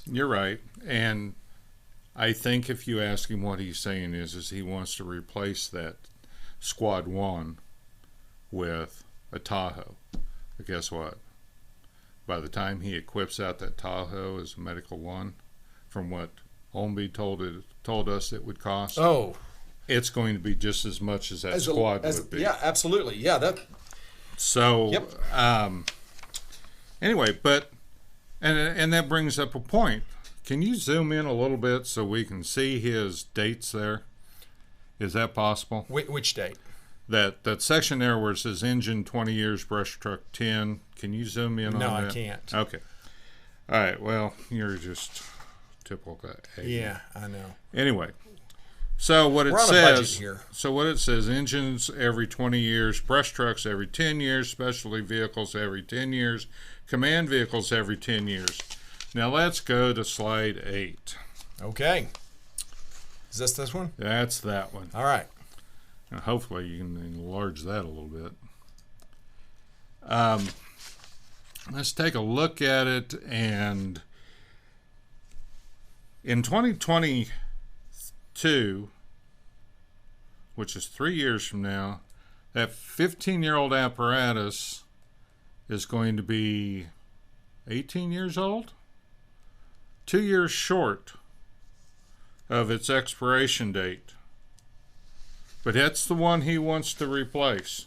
You're right. And I think if you ask him, what he's saying is he wants to replace that Squad 1 with a Tahoe. But guess what? By the time he equips out that Tahoe as a Medical 1, from what Olmby told us it would cost, it's going to be just as much as that Squad would be. Yeah, absolutely. Yeah, So, anyway, but and that brings up a point. Can you zoom in a little bit so we can see his dates there? Is that possible? Which date? That section there where it says engine 20 years, brush truck 10. Can you zoom in on that? No, I can't. Okay. All right. Well, you're just typical. Yeah, I know. Anyway, so what it We're on a budget says. here. So what it says: engines every 20 years, brush trucks every 10 years, specialty vehicles every 10 years, command vehicles every 10 years. Now let's go to slide 8. Okay. Is this one? That's that one. All right. Now, hopefully you can enlarge that a little bit. Let's take a look at it. And in 2022, which is 3 years from now, that 15-year-old apparatus is going to be 18 years old, 2 years short of its expiration date. But that's the one he wants to replace.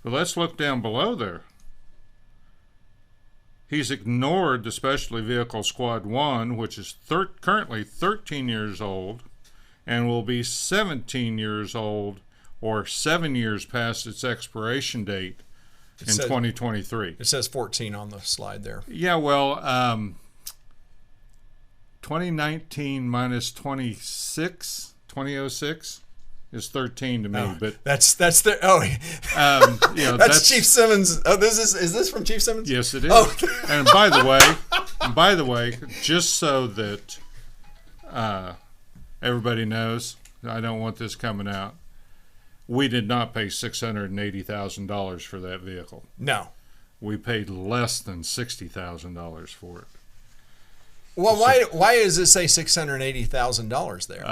But let's look down below there. He's ignored the Specialty Vehicle Squad 1, which is currently 13 years old and will be 17 years old, or 7 years past its expiration date in 2023. It says 14 on the slide there. Yeah, well, 2019 minus 2006 is 13 to me. Oh, but that's that's that's Chief Simmons. Oh, is this from Chief Simmons? Yes, it is. Oh. And by the way, just so that everybody knows, I don't want this coming out. We did not pay $680,000 for that vehicle. No. We paid less than $60,000 for it. Well, why does it say $680,000 there?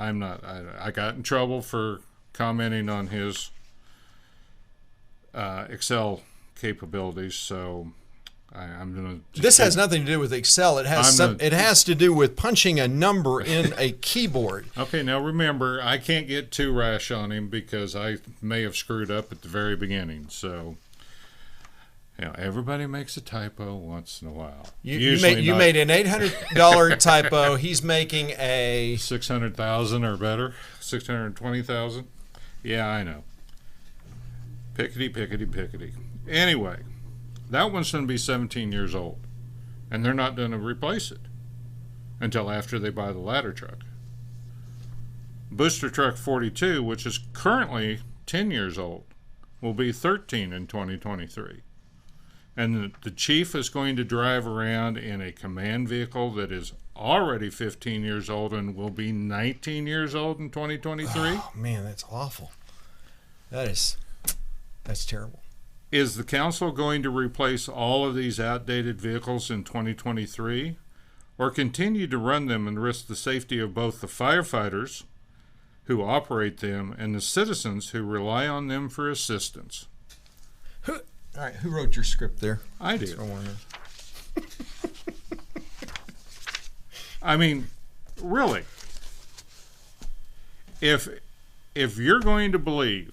I got in trouble for commenting on his Excel capabilities, so I'm going to. This has nothing to do with Excel. It has to do with punching a number in a keyboard. Okay, now remember, I can't get too rash on him because I may have screwed up at the very beginning. So, everybody makes a typo once in a while. You made an $800 typo. He's making a 600,000 or better, 620,000. Yeah, I know. Pickety. Anyway, that one's going to be 17 years old, and they're not going to replace it until after they buy the ladder truck. Booster Truck 42, which is currently 10 years old, will be 13 in 2023. And the chief is going to drive around in a command vehicle that is already 15 years old and will be 19 years old in 2023. Oh, man, that's awful. That's terrible. Is the council going to replace all of these outdated vehicles in 2023, or continue to run them and risk the safety of both the firefighters who operate them and the citizens who rely on them for assistance? All right, who wrote your script there? I did. I mean, really, if you're going to believe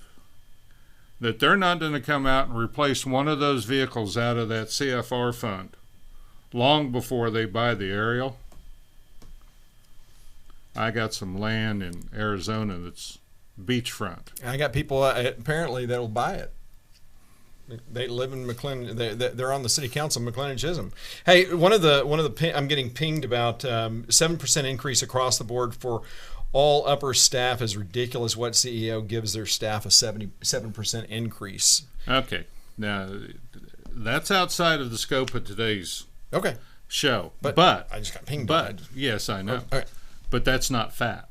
that they're not going to come out and replace one of those vehicles out of that CFR fund long before they buy the aerial, I got some land in Arizona that's beachfront. I got people apparently that'll buy it. They live in McLendon. They're on the city council, McLendon-Chisholm. Hey, one of the I'm getting pinged about 7% increase across the board for all upper staff is ridiculous. What CEO gives their staff a 77% increase? Okay, now that's outside of the scope of today's show. But I just got pinged. But yes, I know. Okay. But that's not fat.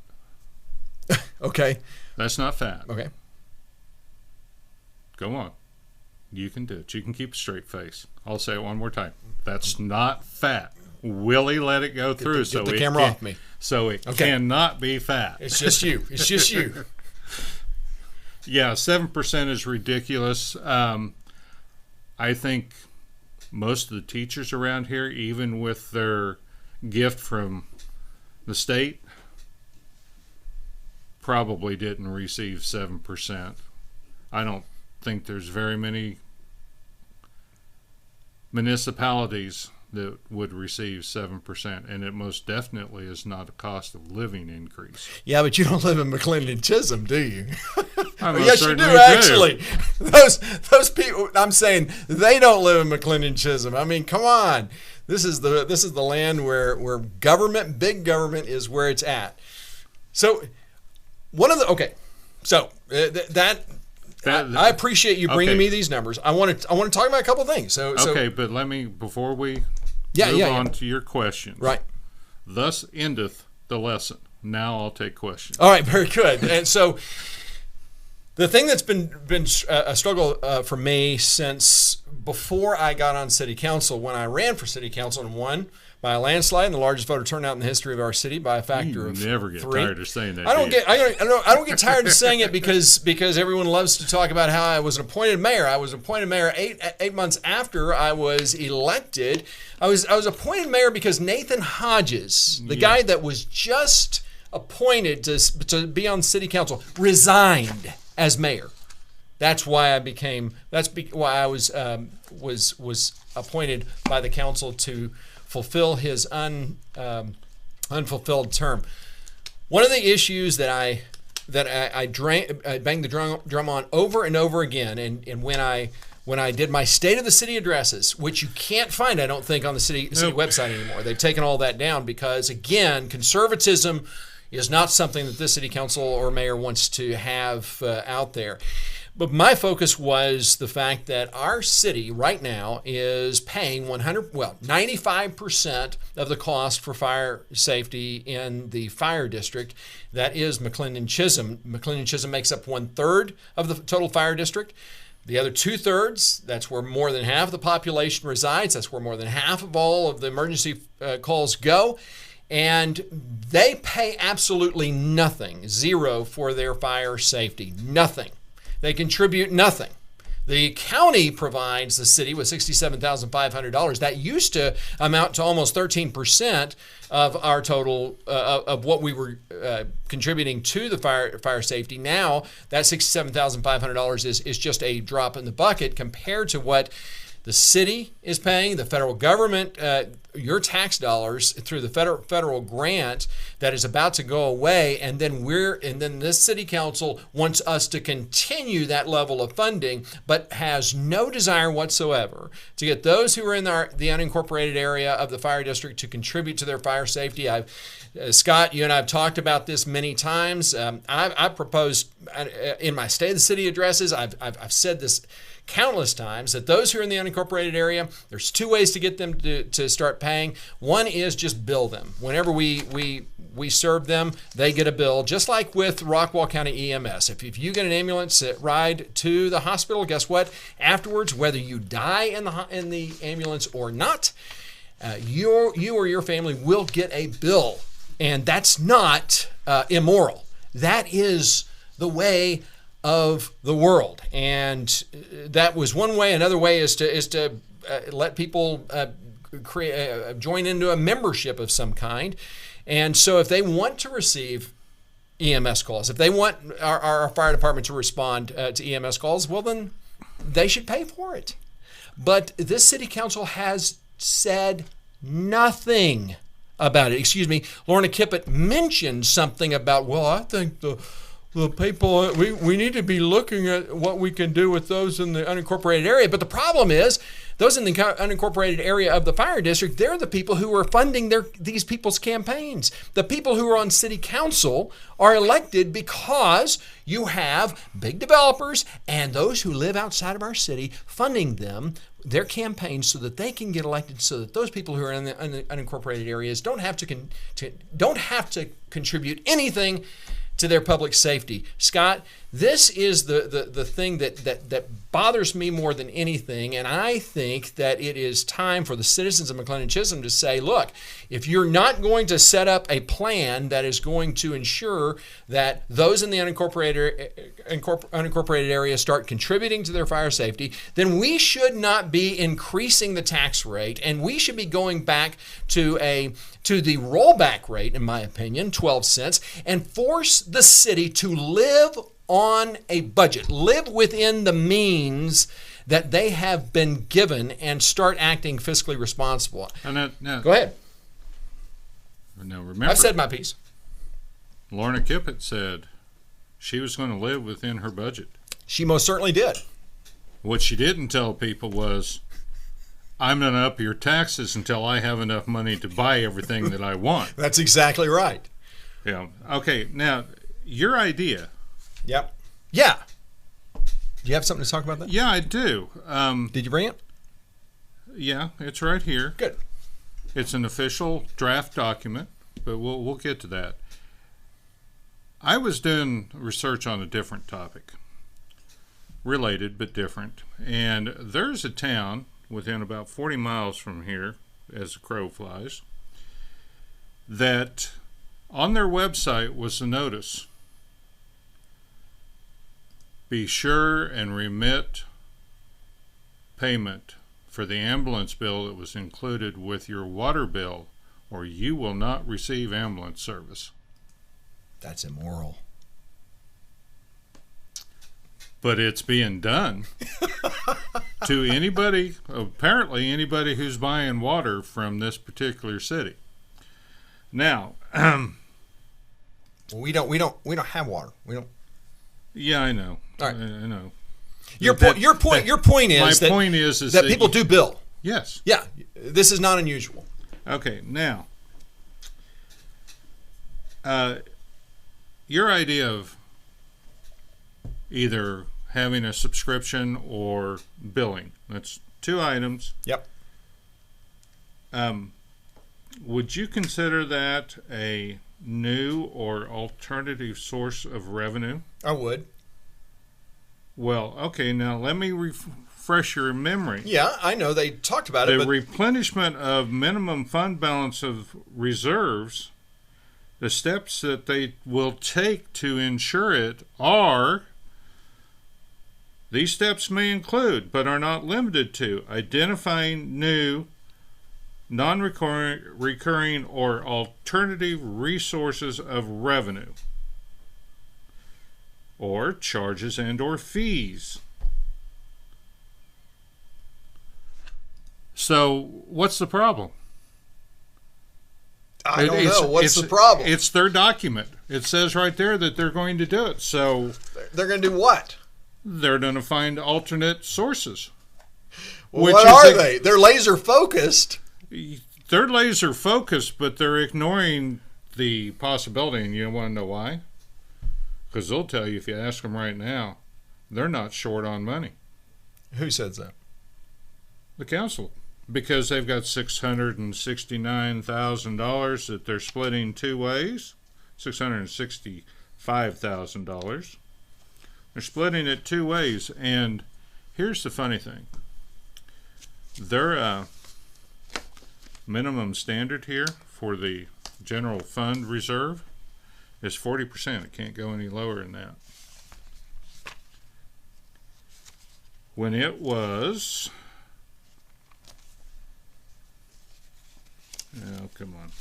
Okay. That's not fat. Okay. Go on. You can do it. You can keep a straight face. I'll say it one more time. That's not fat. Willie let it go through. Get the camera off me. So it cannot be fat. It's just you. It's just you. Yeah, 7% is ridiculous. I think most of the teachers around here, even with their gift from the state, probably didn't receive 7%. I don't think there's very many municipalities that would receive 7%, and it most definitely is not a cost of living increase. Yeah, but you don't live in McLendon-Chisholm, do you? Yes, you do, actually. Those people, I'm saying, they don't live in McLendon-Chisholm. I mean, come on. This is the land where government, big government, is where it's at. So I appreciate you bringing me these numbers. I want to talk about a couple of things. But let me, before we move on to your questions. Right. Thus endeth the lesson. Now I'll take questions. All right, very good. And so the thing that's been a struggle for me since before I got on city council, when I ran for city council and won by a landslide and the largest voter turnout in the history of our city by a factor of 3. You never get tired of saying that. I don't get tired of saying it because everyone loves to talk about how I was an appointed mayor. I was appointed mayor eight months after I was elected. I was appointed mayor because Nathan Hodges, the guy that was just appointed to be on city council, resigned as mayor. That's why I was appointed by the council to fulfill his unfulfilled term. One of the issues that I banged the drum on over and over again, and when I did my State of the City addresses, which you can't find, I don't think, on the city website anymore. They've taken all that down because, again, conservatism is not something that this city council or mayor wants to have out there. But my focus was the fact that our city right now is paying 95% of the cost for fire safety in the fire district. That is McLendon-Chisholm. McLendon-Chisholm makes up 1/3 of the total fire district. The other 2/3, that's where more than half of the population resides. That's where more than half of all of the emergency calls go. And they pay absolutely nothing, zero, for their fire safety. Nothing. They contribute nothing. The county provides the city with $67,500. That used to amount to almost 13% of our total of what we were contributing to the fire safety. Now that $67,500 is just a drop in the bucket compared to what the city is paying, the federal government, your tax dollars through the federal grant that is about to go away, and then this city council wants us to continue that level of funding, but has no desire whatsoever to get those who are in the unincorporated area of the fire district to contribute to their fire safety. Scott, you and I have talked about this many times. I've proposed in my State of the City addresses. I've said this countless times that those who are in the unincorporated area, there's 2 ways to get them to start paying. One is just bill them. Whenever we serve them, they get a bill, just like with Rockwall County EMS. If you get an ambulance ride to the hospital, guess what? Afterwards, whether you die in the ambulance or not, you or your family will get a bill, and that's not immoral. That is the way of the world, and that was one way. Another way is to let people join into a membership of some kind. And so if they want to receive EMS calls, if they want our fire department to respond to EMS calls, well, then they should pay for it. But this city council has said nothing about it. Excuse me, Lorna Kippett mentioned something about, well, I think the people, we need to be looking at what we can do with those in the unincorporated area. But the problem is, those in the unincorporated area of the fire district, they're the people who are funding these people's campaigns. The people who are on city council are elected because you have big developers and those who live outside of our city funding their campaigns so that they can get elected, so that those people who are in the unincorporated areas don't have to contribute anything to their public safety. Scott, this is the thing that bothers me more than anything, and I think that it is time for the citizens of McLendon-Chisholm to say, look, if you're not going to set up a plan that is going to ensure that those in the unincorporated area start contributing to their fire safety, then we should not be increasing the tax rate, and we should be going back to the rollback rate, in my opinion, 12 cents, and force the city to live on a budget, live within the means that they have been given, and start acting fiscally responsible. Now, go ahead. Now remember, I've said my piece. Lorna Kippett said she was going to live within her budget. She most certainly did. What she didn't tell people was, I'm going to up your taxes until I have enough money to buy everything that I want. That's exactly right. Yeah. Okay. Now, your idea. Yep. Yeah. Do you have something to talk about that? Yeah, I do. Did you bring it? Yeah, it's right here. Good. It's an official draft document, but we'll get to that. I was doing research on a different topic, related but different, and there's a town within about 40 miles from here, as the crow flies, that on their website was a notice: be sure and remit payment for the ambulance bill that was included with your water bill, or you will not receive ambulance service. That's immoral. But it's being done to anybody, apparently anybody who's buying water from this particular city. Now, well, we don't have water. We don't. Yeah, I know. All right. I know. Your point is my point is that people do bill. Yes. Yeah, this is not unusual. Okay, now, your idea of either having a subscription or billing, that's two items. Yep. Would you consider that a new or alternative source of revenue? I would. Well, okay, now let me refresh your memory. Yeah, I know they talked about it. The replenishment of minimum fund balance of reserves, the steps that they will take to ensure it are, these steps may include, but are not limited to, identifying new, non-recurring or alternative resources of revenue, or charges and or fees. So what's the problem? I don't know. What's the problem? It's their document. It says right there that they're going to do it. So they're going to do what? They're going to find alternate sources. Well, what are they? They're laser focused. They're laser focused, but they're ignoring the possibility. And you want to know why? Because they'll tell you, if you ask them right now, they're not short on money. Who says that? The council. Because they've got $669,000 that they're splitting two ways. $665,000. They're splitting it two ways. And here's the funny thing. Their minimum standard here for the general fund reserve is 40%. It can't go any lower than that. When it was... Oh, come on.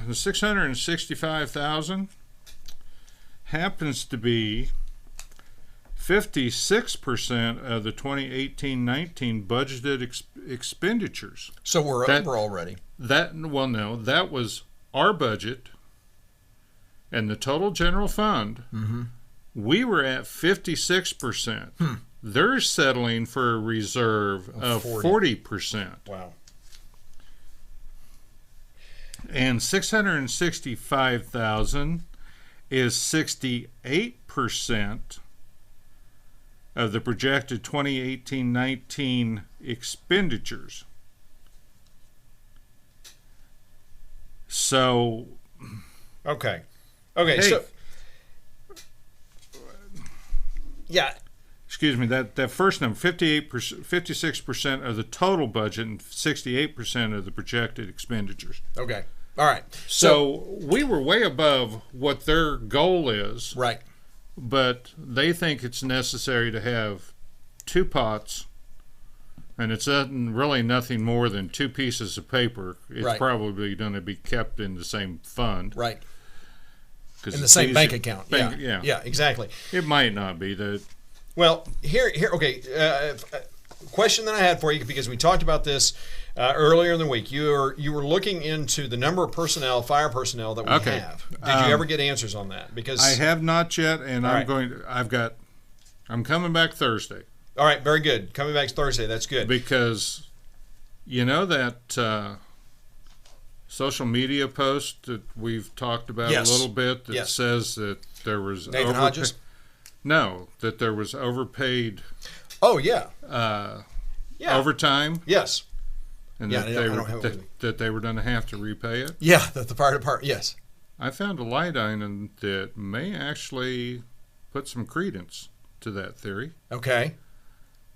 The 665,000 happens to be 56% of the 2018-19 budgeted expenditures. So we're over already. No, that was our budget and the total general fund. Mm-hmm. We were at 56%. They're settling for a reserve of 40%. Wow. And 665,000 is 68% of the projected 2018-19 expenditures. So, okay, hey, so yeah. Excuse me, that first number, 56% of the total budget and 68% of the projected expenditures. Okay. All right. So we were way above what their goal is. Right. But they think it's necessary to have two pots, and it's really nothing more than two pieces of paper. It's probably going to be kept in the same fund. Right. In the same bank account. Yeah, exactly. It might not be that. Well, here. Okay. question that I had for you, because we talked about this earlier in the week. You were looking into the number of personnel, fire personnel that we have. Did you ever get answers on that? Because I have not yet, and All I'm coming back Thursday. All right, very good. Coming back Thursday, that's good. Because you know that social media post that we've talked about a little bit that says that there was Nathan Hodges? No, that there was overpaid. Oh yeah. Overtime. Yes. And Yeah, that I they don't were have it with me. that they were going to have to repay it. Yeah, that the fire department. Yes. I found a light item that may actually put some credence to that theory, Okay.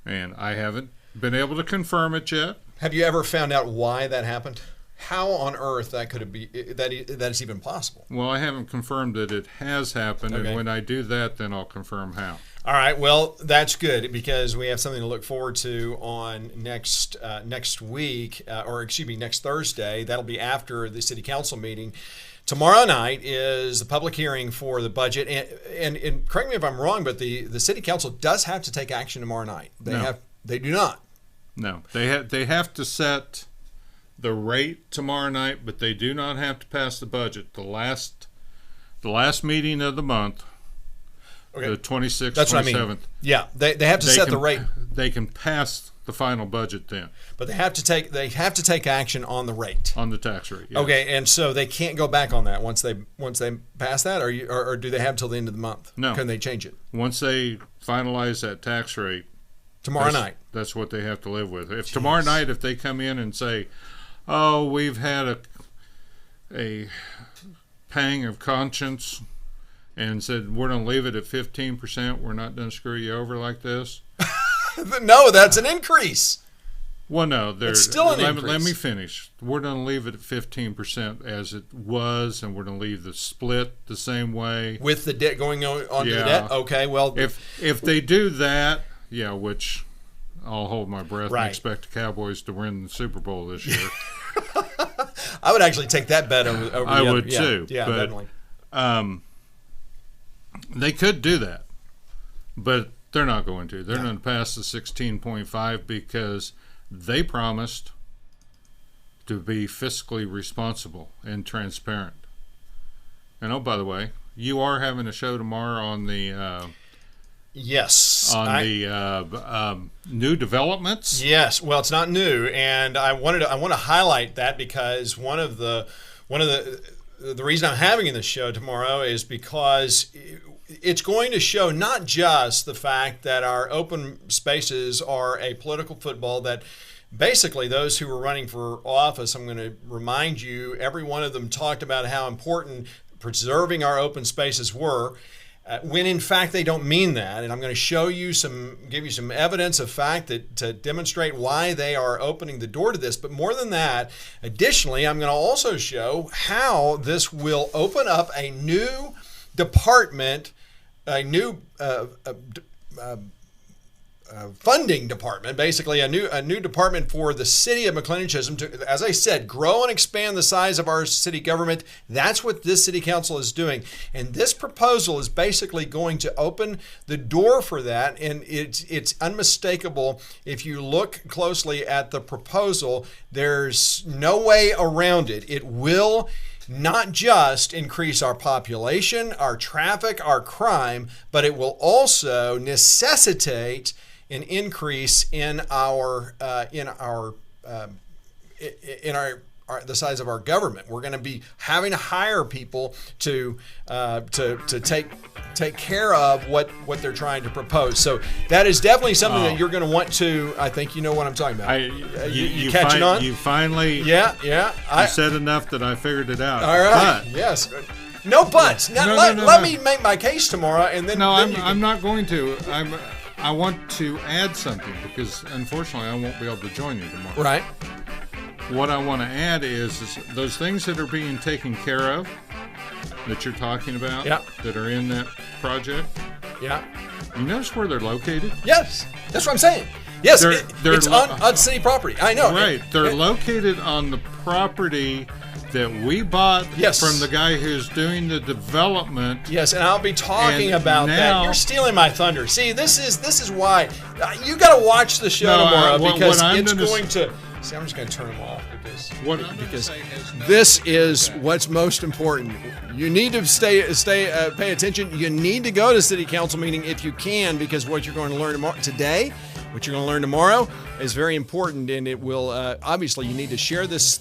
and I haven't been able to confirm it yet. Have you ever found out why that happened? How on earth that could be that is even possible? Well, I haven't confirmed that it has happened, Okay. and when I do that, then I'll confirm how. All right. Well, that's good, because we have something to look forward to on next week, next Thursday. That'll be after the city council meeting. Tomorrow night is the public hearing for the budget, and correct me if I'm wrong, but the city council does have to take action tomorrow night. They do not. No, they have to set the rate tomorrow night, but they do not have to pass the budget. The last meeting of the month, the 26th, That's 27th. what I mean. Yeah, they have to set the rate, They can pass the final budget then but they have to take action on the rate. on the tax rate. Yes. Okay, and so they can't go back on that once they pass that, or do they have till the end of the month? No. Can they change it Once they finalize that tax rate, tomorrow night? that's what they have to live with. If tomorrow night, if they come in and say, "Oh, we've had a pang of conscience," and said, "We're going to leave it at 15%. We're not going to screw you over like this." No, that's an increase. Well, no, It's still an increase. Let me finish. We're going to leave it at 15% as it was, and we're going to leave the split the same way. With the debt going on to the Yeah. debt? Okay, well, If they do that, which I'll hold my breath Right. and expect the Cowboys to win the Super Bowl this year. I would actually take that bet over the I other. would too. Yeah, but, definitely. They could do that, but they're not going to. They're going to pass the 16.5 because they promised to be fiscally responsible and transparent. And oh, by the way, you are having a show tomorrow on the Yes. new developments. Yes. Well, it's not new, and I want to highlight that, because one of the reason I'm having this show tomorrow is because it's going to show not just the fact that our open spaces are a political football, that basically those who were running for office, I'm going to remind you, every one of them talked about how important preserving our open spaces were, when in fact they don't mean that. And I'm going to give you some evidence of fact to demonstrate why they are opening the door to this. But more than that, additionally, I'm going to also show how this will open up a new department, a new funding department, basically a new department for the city of McLendon-Chisholm to, as I said, grow and expand the size of our city government. That's what this city council is doing, and this proposal is basically going to open the door for that. And it's unmistakable. If you look closely at the proposal, there's no way around it. It will not just increase our population, our traffic, our crime, but it will also necessitate an increase in the size of our government. We're going to be having to hire people to take care of what they're trying to propose. So that is definitely something that you're going to want to. I think you know what I'm talking about. You catching on? You finally. Yeah. You said enough that I figured it out. All right. But, Yes. No buts. Let me make my case tomorrow, and then. No, then I'm not going to. I want to add something, because unfortunately I won't be able to join you tomorrow. Right. What I want to add is those things that are being taken care of, that you're talking about, that are in that project. Yeah. You notice where they're located? Yes. That's what I'm saying. Yes, it's on city property. I know. Right. They're located on the property that we bought Yes. from the guy who's doing the development. Yes, and I'll be talking And about that. now- You're stealing my thunder. See, this is why you got to watch the show No, tomorrow what because I'm it's gonna going to. See, I'm just going to turn them off because. What, Because this is what's most important. You need to pay attention. You need to go to city council meeting if you can, because what you're going to learn today, what you're going to learn tomorrow, is very important, and it will obviously you need to share this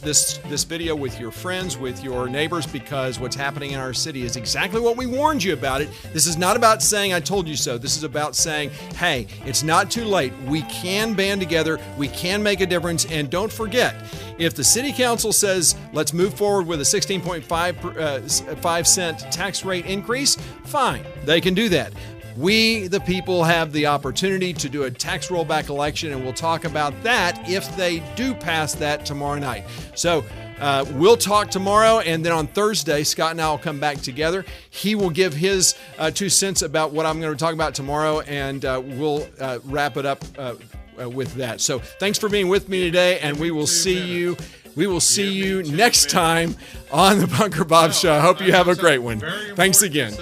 video with your friends, with your neighbors, because what's happening in our city is exactly what we warned you about it. This is not about saying I told you so. This is about saying, hey, it's not too late. We can band together. We can make a difference, and don't forget, if the city council says let's move forward with a 16.5 cent tax rate increase, fine, they can do that. We, the people, have the opportunity to do a tax rollback election, and we'll talk about that if they do pass that tomorrow night. So we'll talk tomorrow, and then on Thursday, Scott and I will come back together. He will give his 2 cents about what I'm going to talk about tomorrow, and we'll wrap it up with that. So thanks for being with me today, and we will see you. We will see you next time on the Bunker Bob Show. I hope you have a great one. Thanks again.